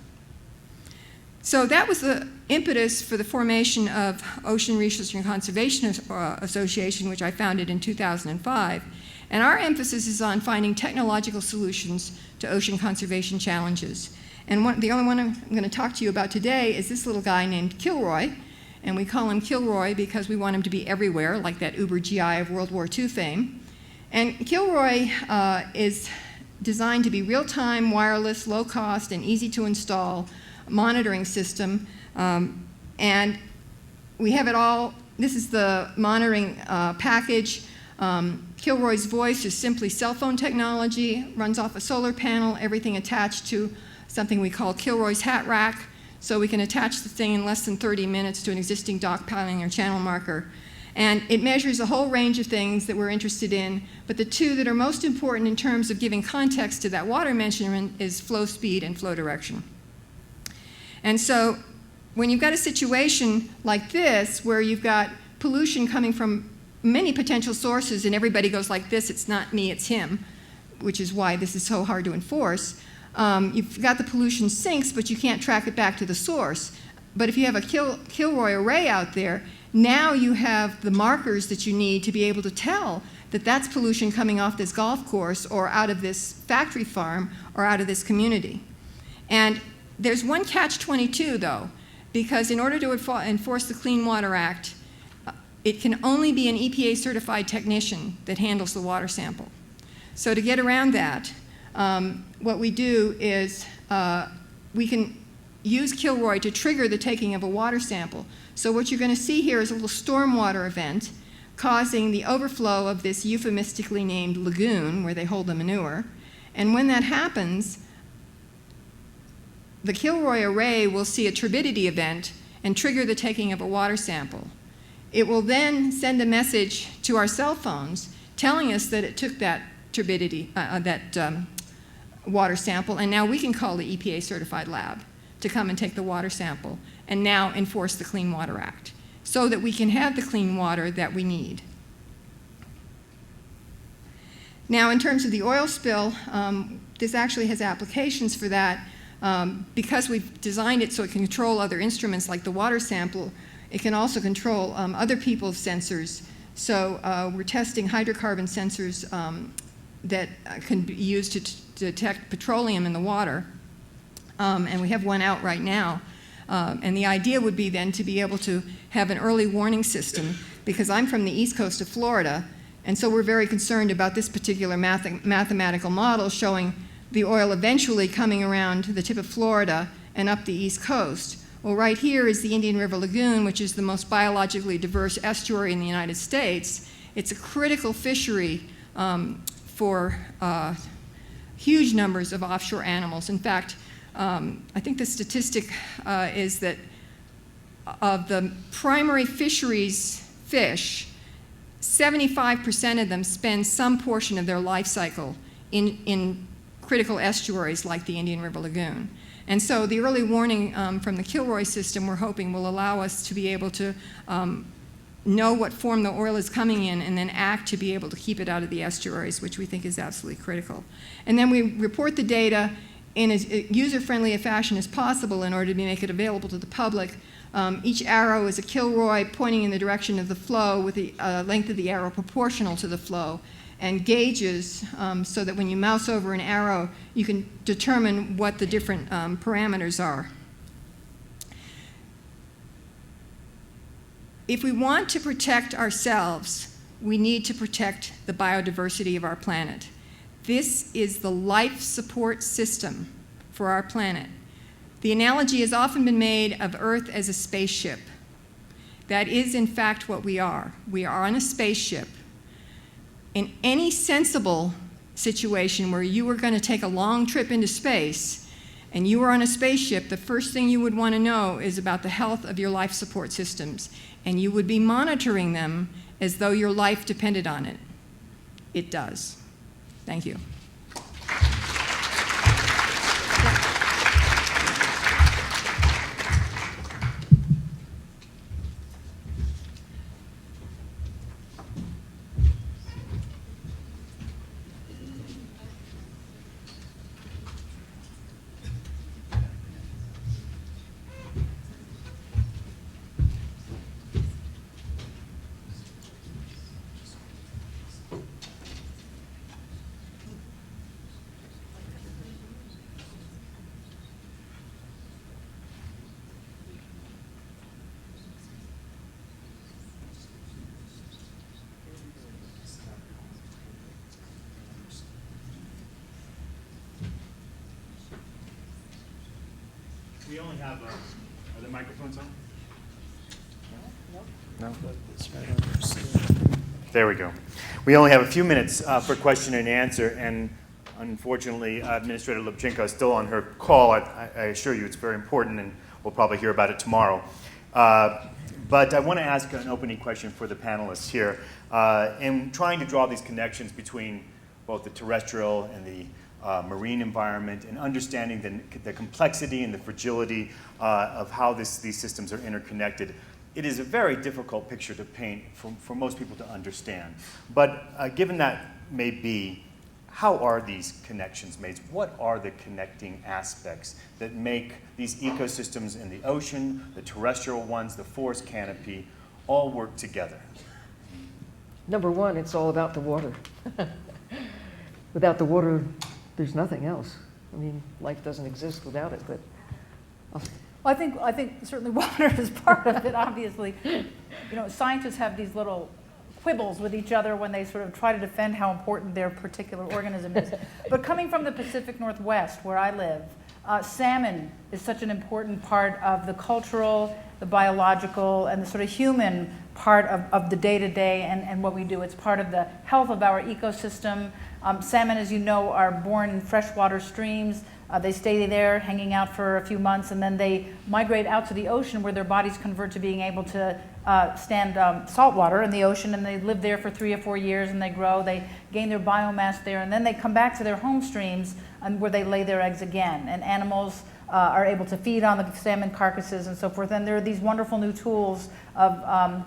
So that was the impetus for the formation of Ocean Research and Conservation Association, which I founded in 2005. And our emphasis is on finding technological solutions to ocean conservation challenges. And the only one I'm going to talk to you about today is this little guy named Kilroy. And we call him Kilroy because we want him to be everywhere, like that Uber GI of World War II fame. And Kilroy is designed to be real-time, wireless, low-cost, and easy to install monitoring system, and we have it all. This is the monitoring package. Kilroy's voice is simply cell phone technology, runs off a solar panel, everything attached to something we call Kilroy's hat rack, so we can attach the thing in less than 30 minutes to an existing dock piling or channel marker. And it measures a whole range of things that we're interested in, but the two that are most important in terms of giving context to that water measurement is flow speed and flow direction. And so when you've got a situation like this, where you've got pollution coming from many potential sources and everybody goes like this, it's not me, it's him, which is why this is so hard to enforce, you've got the pollution sinks, but you can't track it back to the source. But if you have a Kilroy array out there, now you have the markers that you need to be able to tell that that's pollution coming off this golf course or out of this factory farm or out of this community. And there's one catch-22, though. because in order to enforce the Clean Water Act, it can only be an EPA-certified technician that handles the water sample. So to get around that, what we do is we can use Kilroy to trigger the taking of a water sample. So what you're going to see here is a little stormwater event causing the overflow of this euphemistically named lagoon where they hold the manure. And when that happens, the Kilroy array will see a turbidity event and trigger the taking of a water sample. It will then send a message to our cell phones telling us that it took that turbidity, water sample, and now we can call the EPA certified lab to come and take the water sample and now enforce the Clean Water Act so that we can have the clean water that we need. Now, in terms of the oil spill, this actually has applications for that. Because we've designed it so it can control other instruments like the water sample, it can also control other people's sensors. So we're testing hydrocarbon sensors that can be used to detect petroleum in the water. And we have one out right now. And the idea would be then to be able to have an early warning system, because I'm from the east coast of Florida, and so we're very concerned about this particular mathematical model showing the oil eventually coming around the tip of Florida and up the east coast. Well, right here is the Indian River Lagoon, which is the most biologically diverse estuary in the United States. It's a critical fishery for huge numbers of offshore animals. In fact, I think the statistic is that of the primary fisheries fish, 75% of them spend some portion of their life cycle in critical estuaries like the Indian River Lagoon. And so the early warning from the Kilroy system, we're hoping, will allow us to be able to know what form the oil is coming in and then act to be able to keep it out of the estuaries, which we think is absolutely critical. And then we report the data in as user-friendly a fashion as possible in order to make it available to the public. Each arrow is a Kilroy pointing in the direction of the flow with the length of the arrow proportional to the flow, and gauges so that when you mouse over an arrow, you can determine what the different parameters are. If we want to protect ourselves, we need to protect the biodiversity of our planet. This is the life support system for our planet. The analogy has often been made of Earth as a spaceship. That is, in fact, what we are. We are on a spaceship. In any sensible situation where you were going to take a long trip into space and you were on a spaceship, the first thing you would want to know is about the health of your life support systems. And you would be monitoring them as though your life depended on it. It does. Thank you. We only have, are the microphones on? No? There we go. We only have a few minutes for question and answer, and unfortunately, Administrator Lubchenco is still on her call. I assure you it's very important, and we'll probably hear about it tomorrow. But I want to ask an opening question for the panelists here. In trying to draw these connections between both the terrestrial and the marine environment, and understanding the complexity and the fragility of how these systems are interconnected, it is a very difficult picture to paint for most people to understand. But given that may be, how are these connections made? What are the connecting aspects that make these ecosystems in the ocean, the terrestrial ones, the forest canopy, all work together? Number one, it's all about the water. Without the water, there's nothing else. I mean, life doesn't exist without it, but Well, I think certainly water is part of it, obviously. You know, scientists have these little quibbles with each other when they sort of try to defend how important their particular organism is. But coming from the Pacific Northwest, where I live, salmon is such an important part of the cultural, the biological, and the sort of human part of the day-to-day and what we do. It's part of the health of our ecosystem. Salmon, as you know, are born in freshwater streams. They stay there hanging out for a few months, and then they migrate out to the ocean where their bodies convert to being able to stand salt water in the ocean, and they live there for 3 or 4 years, and they grow. They gain their biomass there, and then they come back to their home streams where they lay their eggs again. And animals are able to feed on the salmon carcasses and so forth. And there are these wonderful new tools of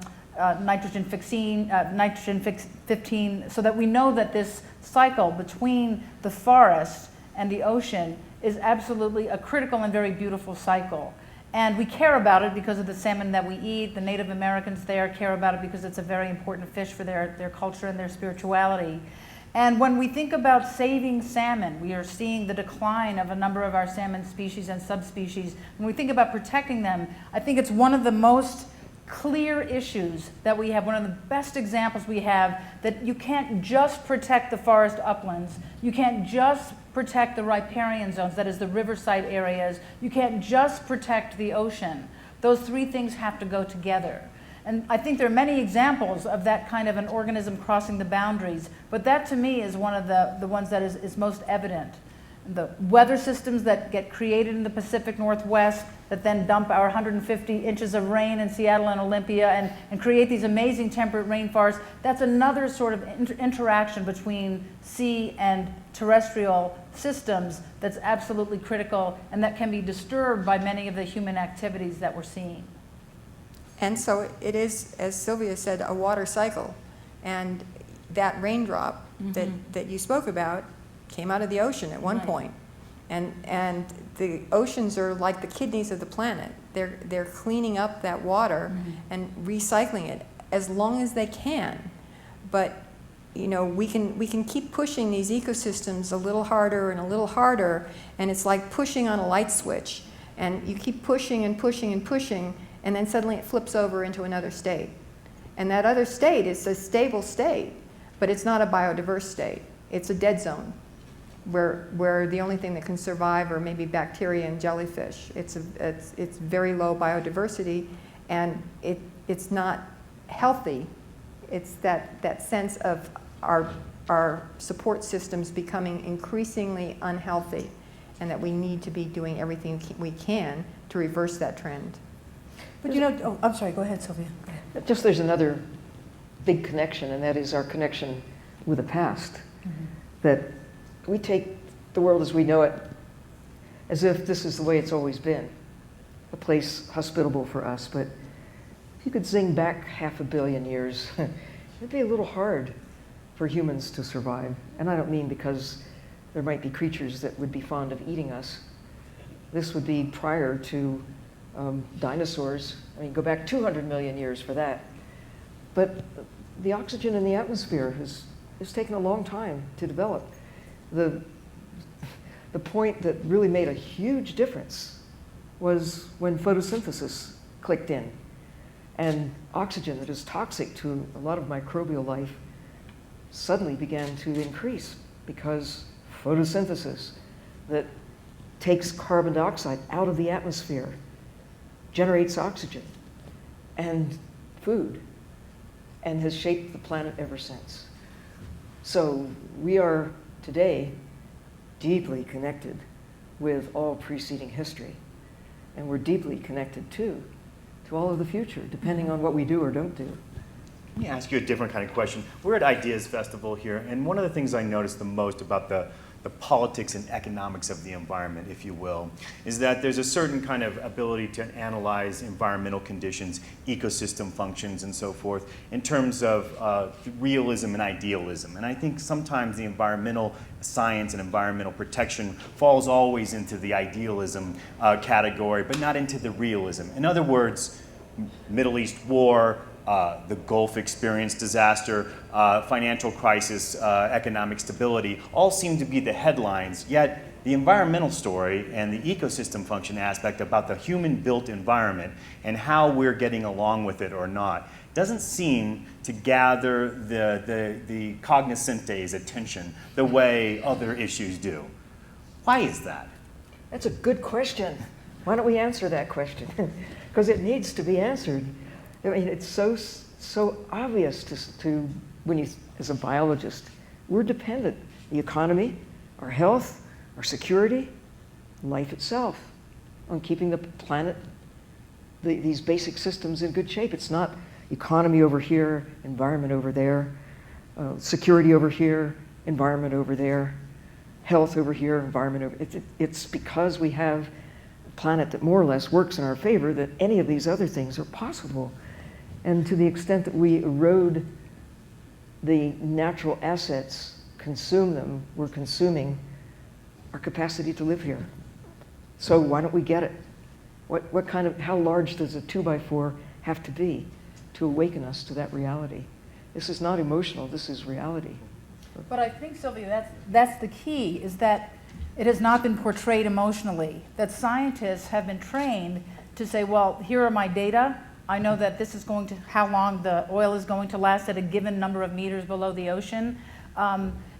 nitrogen 15, so that we know that this cycle between the forest and the ocean is absolutely a critical and very beautiful cycle. And we care about it because of the salmon that we eat. The Native Americans there care about it because it's a very important fish for their culture and their spirituality. And when we think about saving salmon, we are seeing the decline of a number of our salmon species and subspecies. When we think about protecting them, I think it's one of the most clear issues that we have, one of the best examples we have, that you can't just protect the forest uplands, you can't just protect the riparian zones, that is the riverside areas, you can't just protect the ocean. Those three things have to go together. And I think there are many examples of that kind of an organism crossing the boundaries, but that to me is one of the ones that is most evident. The weather systems that get created in the Pacific Northwest that then dump our 150 inches of rain in Seattle and Olympia and create these amazing temperate rainforests, that's another sort of interaction between sea and terrestrial systems that's absolutely critical and that can be disturbed by many of the human activities that we're seeing. And so it is, as Sylvia said, a water cycle. And that raindrop that you spoke about came out of the ocean at one point. And the oceans are like the kidneys of the planet. They're cleaning up that water and recycling it as long as they can. But you know, we can keep pushing these ecosystems a little harder and a little harder, and it's like pushing on a light switch. And you keep pushing and pushing and pushing, and then suddenly it flips over into another state. And that other state is a stable state, but it's not a biodiverse state. It's a dead zone where the only thing that can survive are maybe bacteria and jellyfish. It's very low biodiversity, and it's not healthy. It's that sense of our support systems becoming increasingly unhealthy, and that we need to be doing everything we can to reverse that trend. But you know, oh, I'm sorry, go ahead, Sylvia. Just there's another big connection, and that is our connection with the past. That we take the world as we know it as if this is the way it's always been, a place hospitable for us. But if you could zing back 500 million years, it'd be a little hard for humans to survive. And I don't mean because there might be creatures that would be fond of eating us. This would be prior to dinosaurs. I mean, go back 200 million years for that. But the oxygen in the atmosphere has taken a long time to develop. The point that really made a huge difference was when photosynthesis clicked in. And oxygen that is toxic to a lot of microbial life suddenly began to increase because photosynthesis that takes carbon dioxide out of the atmosphere generates oxygen and food and has shaped the planet ever since. So we are today deeply connected with all preceding history, and we're deeply connected too to all of the future, depending on what we do or don't do. Let me ask you a different kind of question. We're at Ideas Festival here, and one of the things I noticed the most about the politics and economics of the environment, if you will, is that there's a certain kind of ability to analyze environmental conditions, ecosystem functions, and so forth, in terms of realism and idealism. And I think sometimes the environmental science and environmental protection falls always into the idealism category, but not into the realism. In other words, Middle East war, the Gulf experience disaster, financial crisis, economic stability, all seem to be the headlines, yet the environmental story and the ecosystem function aspect about the human-built environment and how we're getting along with it or not doesn't seem to gather the cognoscente's attention the way other issues do. Why is that? That's a good question. Why don't we answer that question? Because it needs to be answered. I mean, it's so obvious to when you, as a biologist, we're dependent. The economy, our health, our security, life itself, on keeping the planet, these basic systems in good shape. It's not economy over here, environment over there, security over here, environment over there, health over here, environment over. It's because we have a planet that more or less works in our favor that any of these other things are possible. And to the extent that we erode the natural assets, consume them, we're consuming our capacity to live here. So why don't we get it? What kind of, how large does a 2x4 have to be to awaken us to that reality? This is not emotional, this is reality. But I think, Sylvia, that's the key, is that it has not been portrayed emotionally, that scientists have been trained to say, well, here are my data. I know that this is going to, how long the oil is going to last at a given number of meters below the ocean.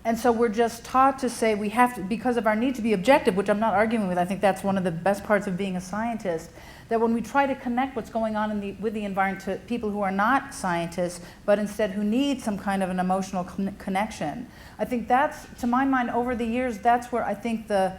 And so we're just taught to say we have to, because of our need to be objective, which I'm not arguing with, I think that's one of the best parts of being a scientist, that when we try to connect what's going on with the environment to people who are not scientists, but instead who need some kind of an emotional connection, I think that's, to my mind, over the years, that's where I think the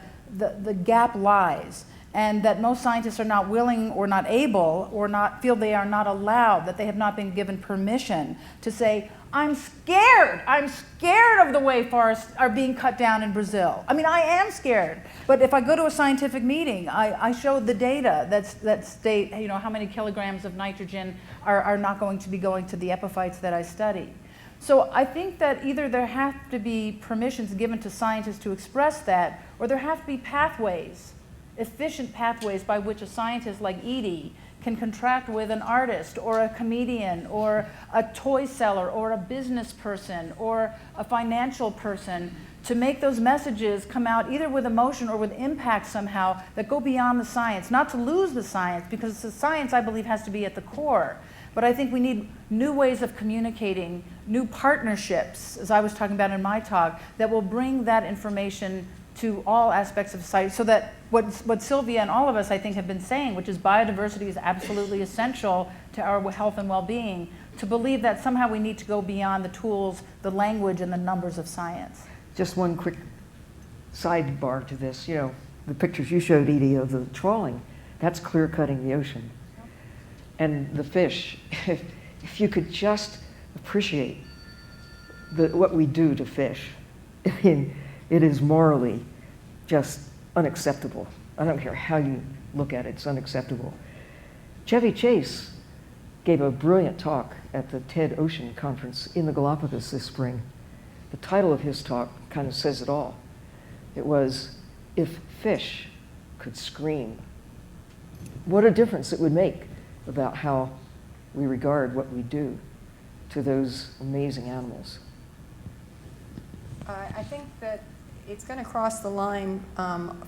gap lies. And that most scientists are not willing or not able or not feel they are not allowed, that they have not been given permission to say, I'm scared of the way forests are being cut down in Brazil. I mean, I am scared. But if I go to a scientific meeting, I show the data that state, you know, how many kilograms of nitrogen are not going to be going to the epiphytes that I study. So I think that either there have to be permissions given to scientists to express that, or there have to be pathways, efficient pathways by which a scientist like Edie can contract with an artist or a comedian or a toy seller or a business person or a financial person to make those messages come out either with emotion or with impact somehow that go beyond the science. Not to lose the science, because the science, I believe, has to be at the core. But I think we need new ways of communicating, new partnerships, as I was talking about in my talk, that will bring that information to all aspects of society, so that what Sylvia and all of us, I think, have been saying, which is biodiversity is absolutely essential to our health and well-being, to believe that somehow we need to go beyond the tools, the language, and the numbers of science. Just one quick sidebar to this. You know, the pictures you showed, Edie, of the trawling, that's clear cutting the ocean. And the fish, if you could just appreciate what we do to fish, I mean, it is morally just unacceptable. I don't care how you look at it, it's unacceptable. Chevy Chase gave a brilliant talk at the TED Ocean Conference in the Galapagos this spring. The title of his talk kind of says it all. It was, "If Fish Could Scream." What a difference it would make about how we regard what we do to those amazing animals. I think that it's going to cross the line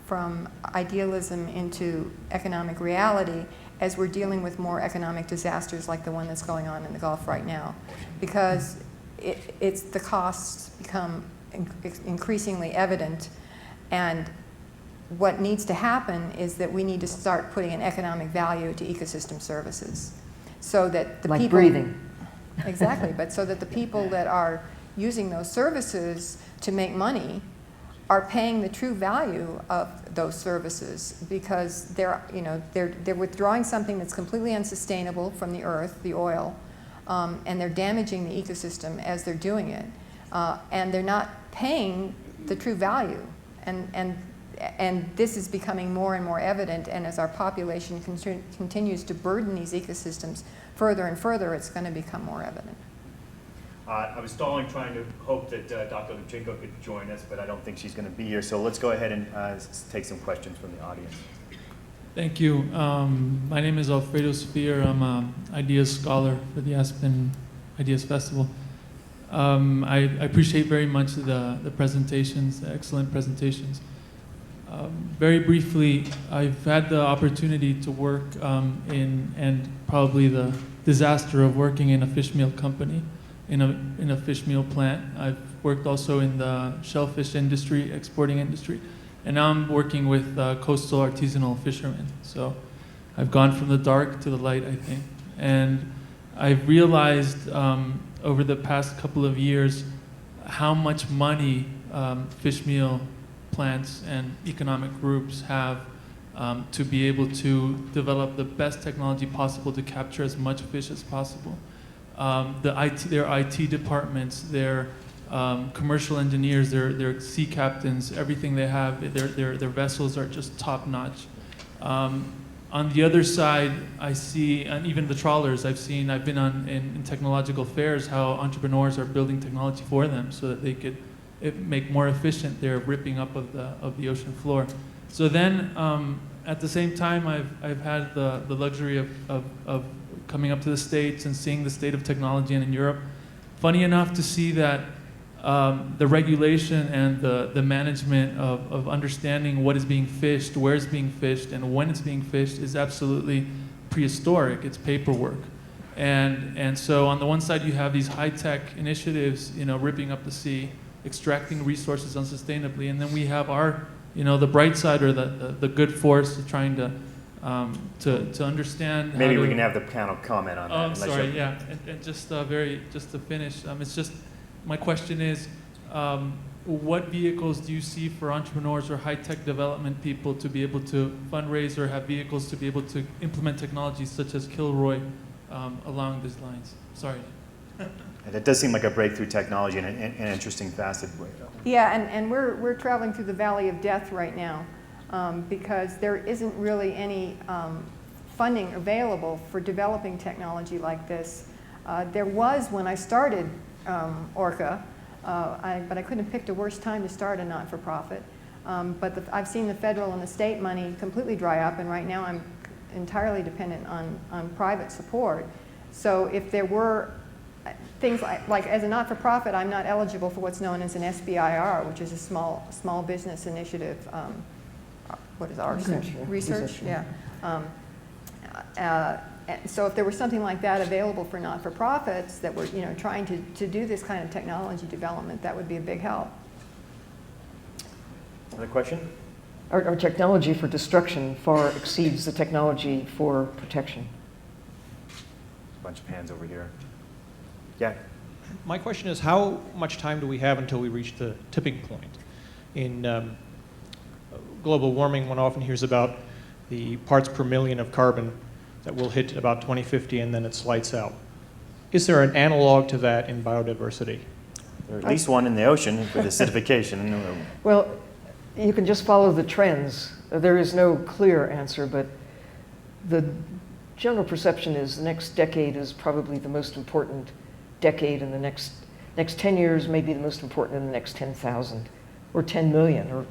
from idealism into economic reality as we're dealing with more economic disasters like the one that's going on in the Gulf right now, because it's the costs become increasingly evident, and what needs to happen is that we need to start putting an economic value to ecosystem services, so that the like people, breathing. Exactly, but so that the people that are using those services to make money are paying the true value of those services, because they're withdrawing something that's completely unsustainable from the earth, the oil, and they're damaging the ecosystem as they're doing it, and they're not paying the true value, and this is becoming more and more evident, and as our population continues to burden these ecosystems further and further, it's going to become more evident. I was stalling, trying to hope that Dr. Lubchenco could join us, but I don't think she's going to be here. So let's go ahead and take some questions from the audience. Thank you. My name is Alfredo Spear. I'm an Ideas Scholar for the Aspen Ideas Festival. I appreciate very much the presentations, the excellent presentations. Very briefly, I've had the opportunity to work and probably the disaster of working in a fish meal company, in a fish meal plant. I've worked also in the shellfish industry, exporting industry. And now I'm working with coastal artisanal fishermen. So I've gone from the dark to the light, I think. And I've realized over the past couple of years how much money fish meal plants and economic groups have to be able to develop the best technology possible to capture as much fish as possible. Their IT departments, their commercial engineers, their sea captains, everything they have, their vessels are just top notch. On the other side, I see, and even the trawlers I've been in technological fairs, how entrepreneurs are building technology for them so that they could make more efficient their ripping up of the ocean floor. So then, at the same time, I've had the luxury of coming up to the States and seeing the state of technology and in Europe. Funny enough to see that the regulation and the management of understanding what is being fished, where it's being fished, and when it's being fished is absolutely prehistoric. It's paperwork. And so on the one side you have these high-tech initiatives, ripping up the sea, extracting resources unsustainably, and then we have our, the bright side or the good force of trying to understand. Maybe we can have the panel comment on that. Oh, I'm sorry, yeah, and just to finish, it's just, my question is, what vehicles do you see for entrepreneurs or high-tech development people to be able to fundraise or have vehicles to be able to implement technologies such as Kilroy along these lines? Sorry. It does seem like a breakthrough technology and an interesting facet. Yeah, and we're traveling through the valley of death right now because there isn't really any funding available for developing technology like this. There was when I started Orca, but I couldn't have picked a worse time to start a not-for-profit. But I've seen the federal and the state money completely dry up, and right now I'm entirely dependent on private support. So if there were things like as a not-for-profit, I'm not eligible for what's known as an SBIR, which is a small business initiative. What is ours? Research. Yeah. So if there was something like that available for not-for-profits that were trying to do this kind of technology development, that would be a big help. Another question? Our technology for destruction far exceeds the technology for protection. A bunch of hands over here. Yeah. My question is, how much time do we have until we reach the tipping point? In global warming, one often hears about the parts per million of carbon that will hit about 2050 and then it's lights out. Is there an analog to that in biodiversity? There's at least one in the ocean with acidification. Well, you can just follow the trends. There is no clear answer, but the general perception is the next decade is probably the most important decade, and the next 10 years may be the most important in the next 10,000 or 10 million, or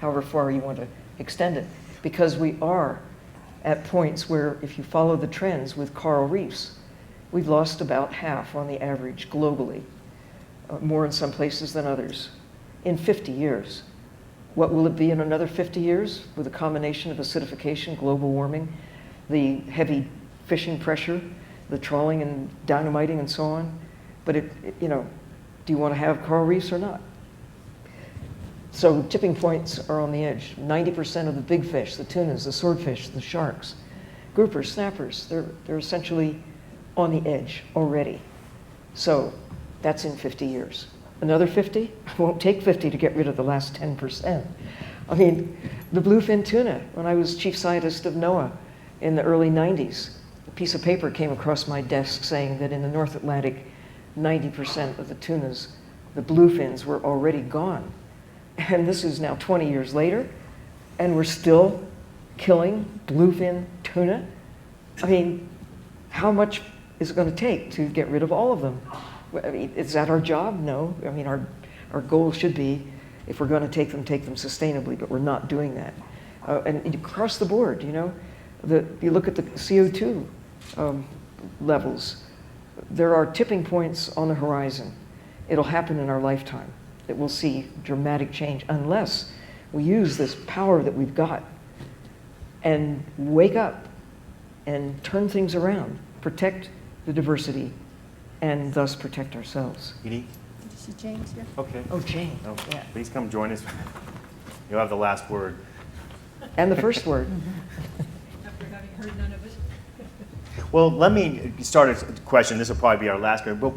however far you want to extend it, because we are at points where, if you follow the trends with coral reefs, we've lost about half on the average globally, more in some places than others, in 50 years. What will it be in another 50 years with a combination of acidification, global warming, the heavy fishing pressure, the trawling and dynamiting and so on? But do you want to have coral reefs or not? So tipping points are on the edge. 90% of the big fish, the tunas, the swordfish, the sharks, groupers, snappers, they're essentially on the edge already. So that's in 50 years. Another 50? It won't take 50 to get rid of the last 10%. I mean, the bluefin tuna, when I was chief scientist of NOAA in the early 90s, a piece of paper came across my desk saying that in the North Atlantic, 90% of the tunas, the bluefins, were already gone. And this is now 20 years later, and we're still killing bluefin tuna. I mean, how much is it going to take to get rid of all of them? I mean, is that our job? No. I mean, our goal should be, if we're going to take them sustainably, but we're not doing that. and across the board, you know. You look at the CO2 levels. There are tipping points on the horizon. It'll happen in our lifetime that we'll see dramatic change unless we use this power that we've got and wake up and turn things around, protect the diversity, and thus protect ourselves. Edie? This is James here. Okay. Oh, Jane. No, Yeah. please come join us. You'll have the last word. And the first word. After having heard none of it. Well, let me start a question. This will probably be our last question. But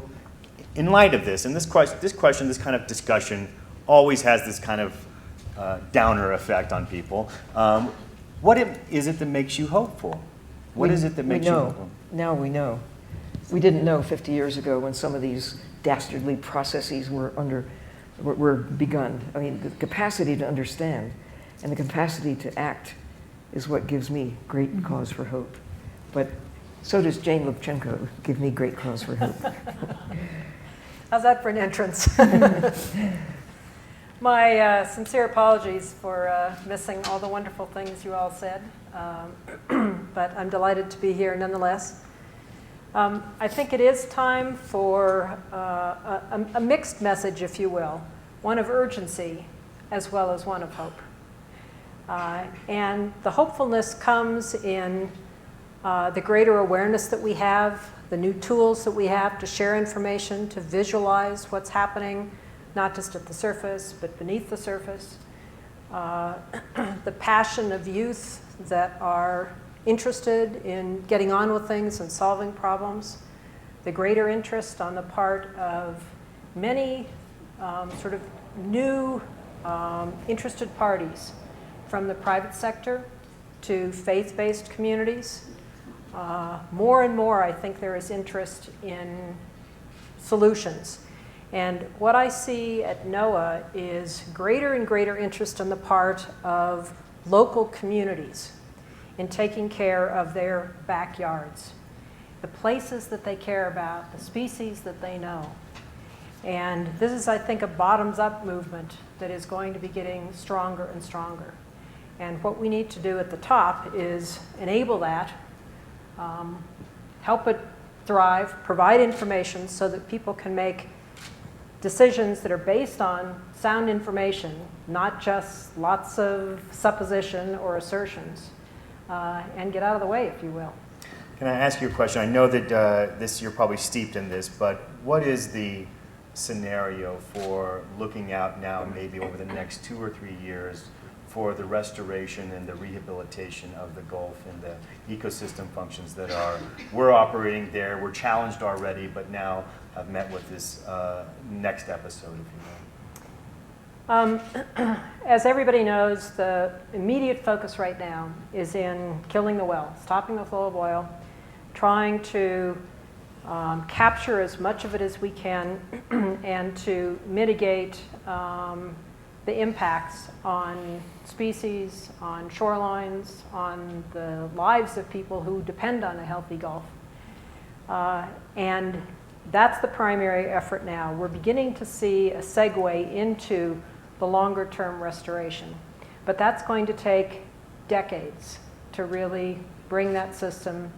in light of this, and this kind of discussion always has this kind of downer effect on people. What is it that makes you hopeful? What is it that makes you hopeful? Now we know. We didn't know 50 years ago when some of these dastardly processes were begun. I mean, the capacity to understand and the capacity to act is what gives me great cause for hope. But so does Jane Lubchenco give me great cause for hope. How's that for an entrance? My sincere apologies for missing all the wonderful things you all said, but I'm delighted to be here nonetheless. I think it is time for a mixed message, if you will, one of urgency as well as one of hope. And the hopefulness comes in the greater awareness that we have, the new tools that we have to share information, to visualize what's happening, not just at the surface, but beneath the surface. The passion of youth that are interested in getting on with things and solving problems. The greater interest on the part of many sort of new interested parties, from the private sector to faith-based communities. More and more, I think there is interest in solutions. And what I see at NOAA is greater and greater interest on the part of local communities in taking care of their backyards, the places that they care about, the species that they know. And this is, I think, a bottoms-up movement that is going to be getting stronger and stronger. And what we need to do at the top is enable that, help it thrive, provide information so that people can make decisions that are based on sound information, not just lots of supposition or assertions, and get out of the way, if you will. Can I ask you a question? I know that you're probably steeped in this, but what is the scenario for looking out now, maybe over the next 2 or 3 years, for the restoration and the rehabilitation of the Gulf and the ecosystem functions that we're operating there? We're challenged already, but now have met with this next episode, if you will. As everybody knows, the immediate focus right now is in killing the well, stopping the flow of oil, trying to capture as much of it as we can and to mitigate the impacts on species, on shorelines, on the lives of people who depend on a healthy Gulf. And that's the primary effort now. We're beginning to see a segue into the longer term restoration. But that's going to take decades to really bring that system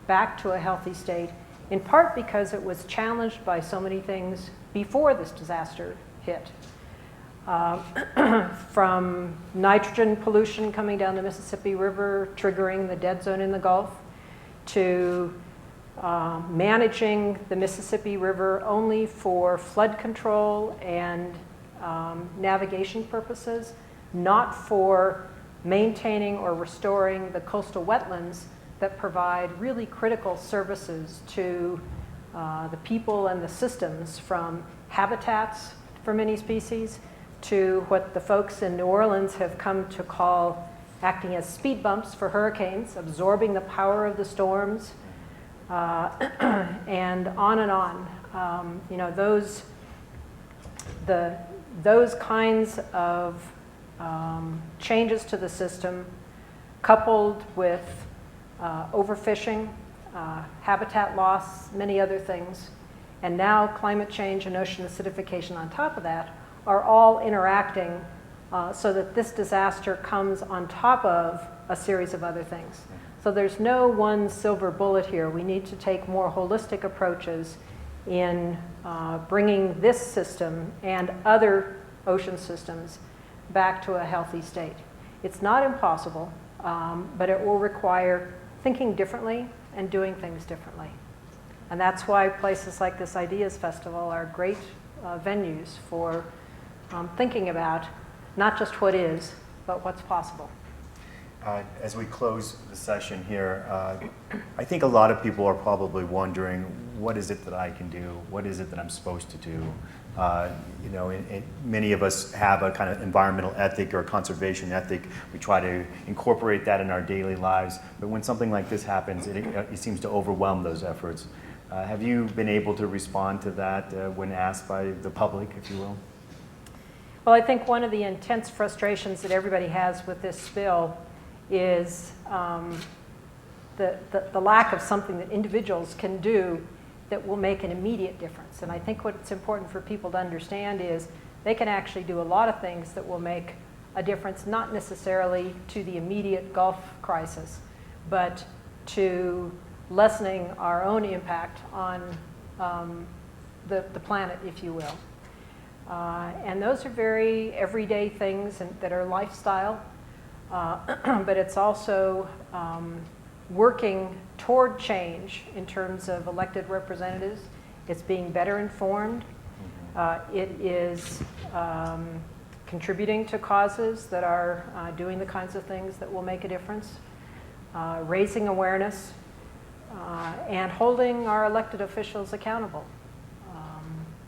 back to a healthy state, in part because it was challenged by so many things before this disaster hit. From nitrogen pollution coming down the Mississippi River, triggering the dead zone in the Gulf, to managing the Mississippi River only for flood control and navigation purposes, not for maintaining or restoring the coastal wetlands that provide really critical services to the people and the systems, from habitats for many species to what the folks in New Orleans have come to call acting as speed bumps for hurricanes, absorbing the power of the storms, and on and on. You know, those kinds of changes to the system, coupled with overfishing, habitat loss, many other things, and now climate change and ocean acidification on top of that, are all interacting so that this disaster comes on top of a series of other things. So there's no one silver bullet here. We need to take more holistic approaches in bringing this system and other ocean systems back to a healthy state. It's not impossible, but it will require thinking differently and doing things differently. And that's why places like this Ideas Festival are great venues for thinking about not just what is, but what's possible. As we close the session here, I think a lot of people are probably wondering, what is it that I can do? What is it that I'm supposed to do? You know, many of us have a kind of environmental ethic or conservation ethic. We try to incorporate that in our daily lives. But when something like this happens, it seems to overwhelm those efforts. Have you been able to respond to that when asked by the public, if you will? Well, I think one of the intense frustrations that everybody has with this spill is the lack of something that individuals can do that will make an immediate difference. And I think what's important for people to understand is they can actually do a lot of things that will make a difference, not necessarily to the immediate Gulf crisis, but to lessening our own impact on the planet, if you will. And those are very everyday things that are lifestyle, but it's also working toward change in terms of elected representatives. It's being better informed. It is contributing to causes that are doing the kinds of things that will make a difference, raising awareness, and holding our elected officials accountable.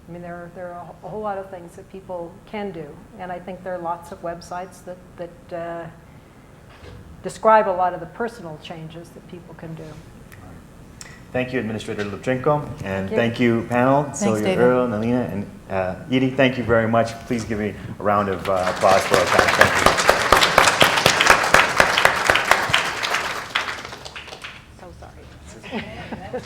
I mean, there are a whole lot of things that people can do, and I think there are lots of websites that describe a lot of the personal changes that people can do. Thank you, Administrator Lubchenco, and thank you, panel, Sylvia, David. Earle, Nalini, and Edith. Thank you very much. Please give me a round of applause for our panel. Thank you. So sorry.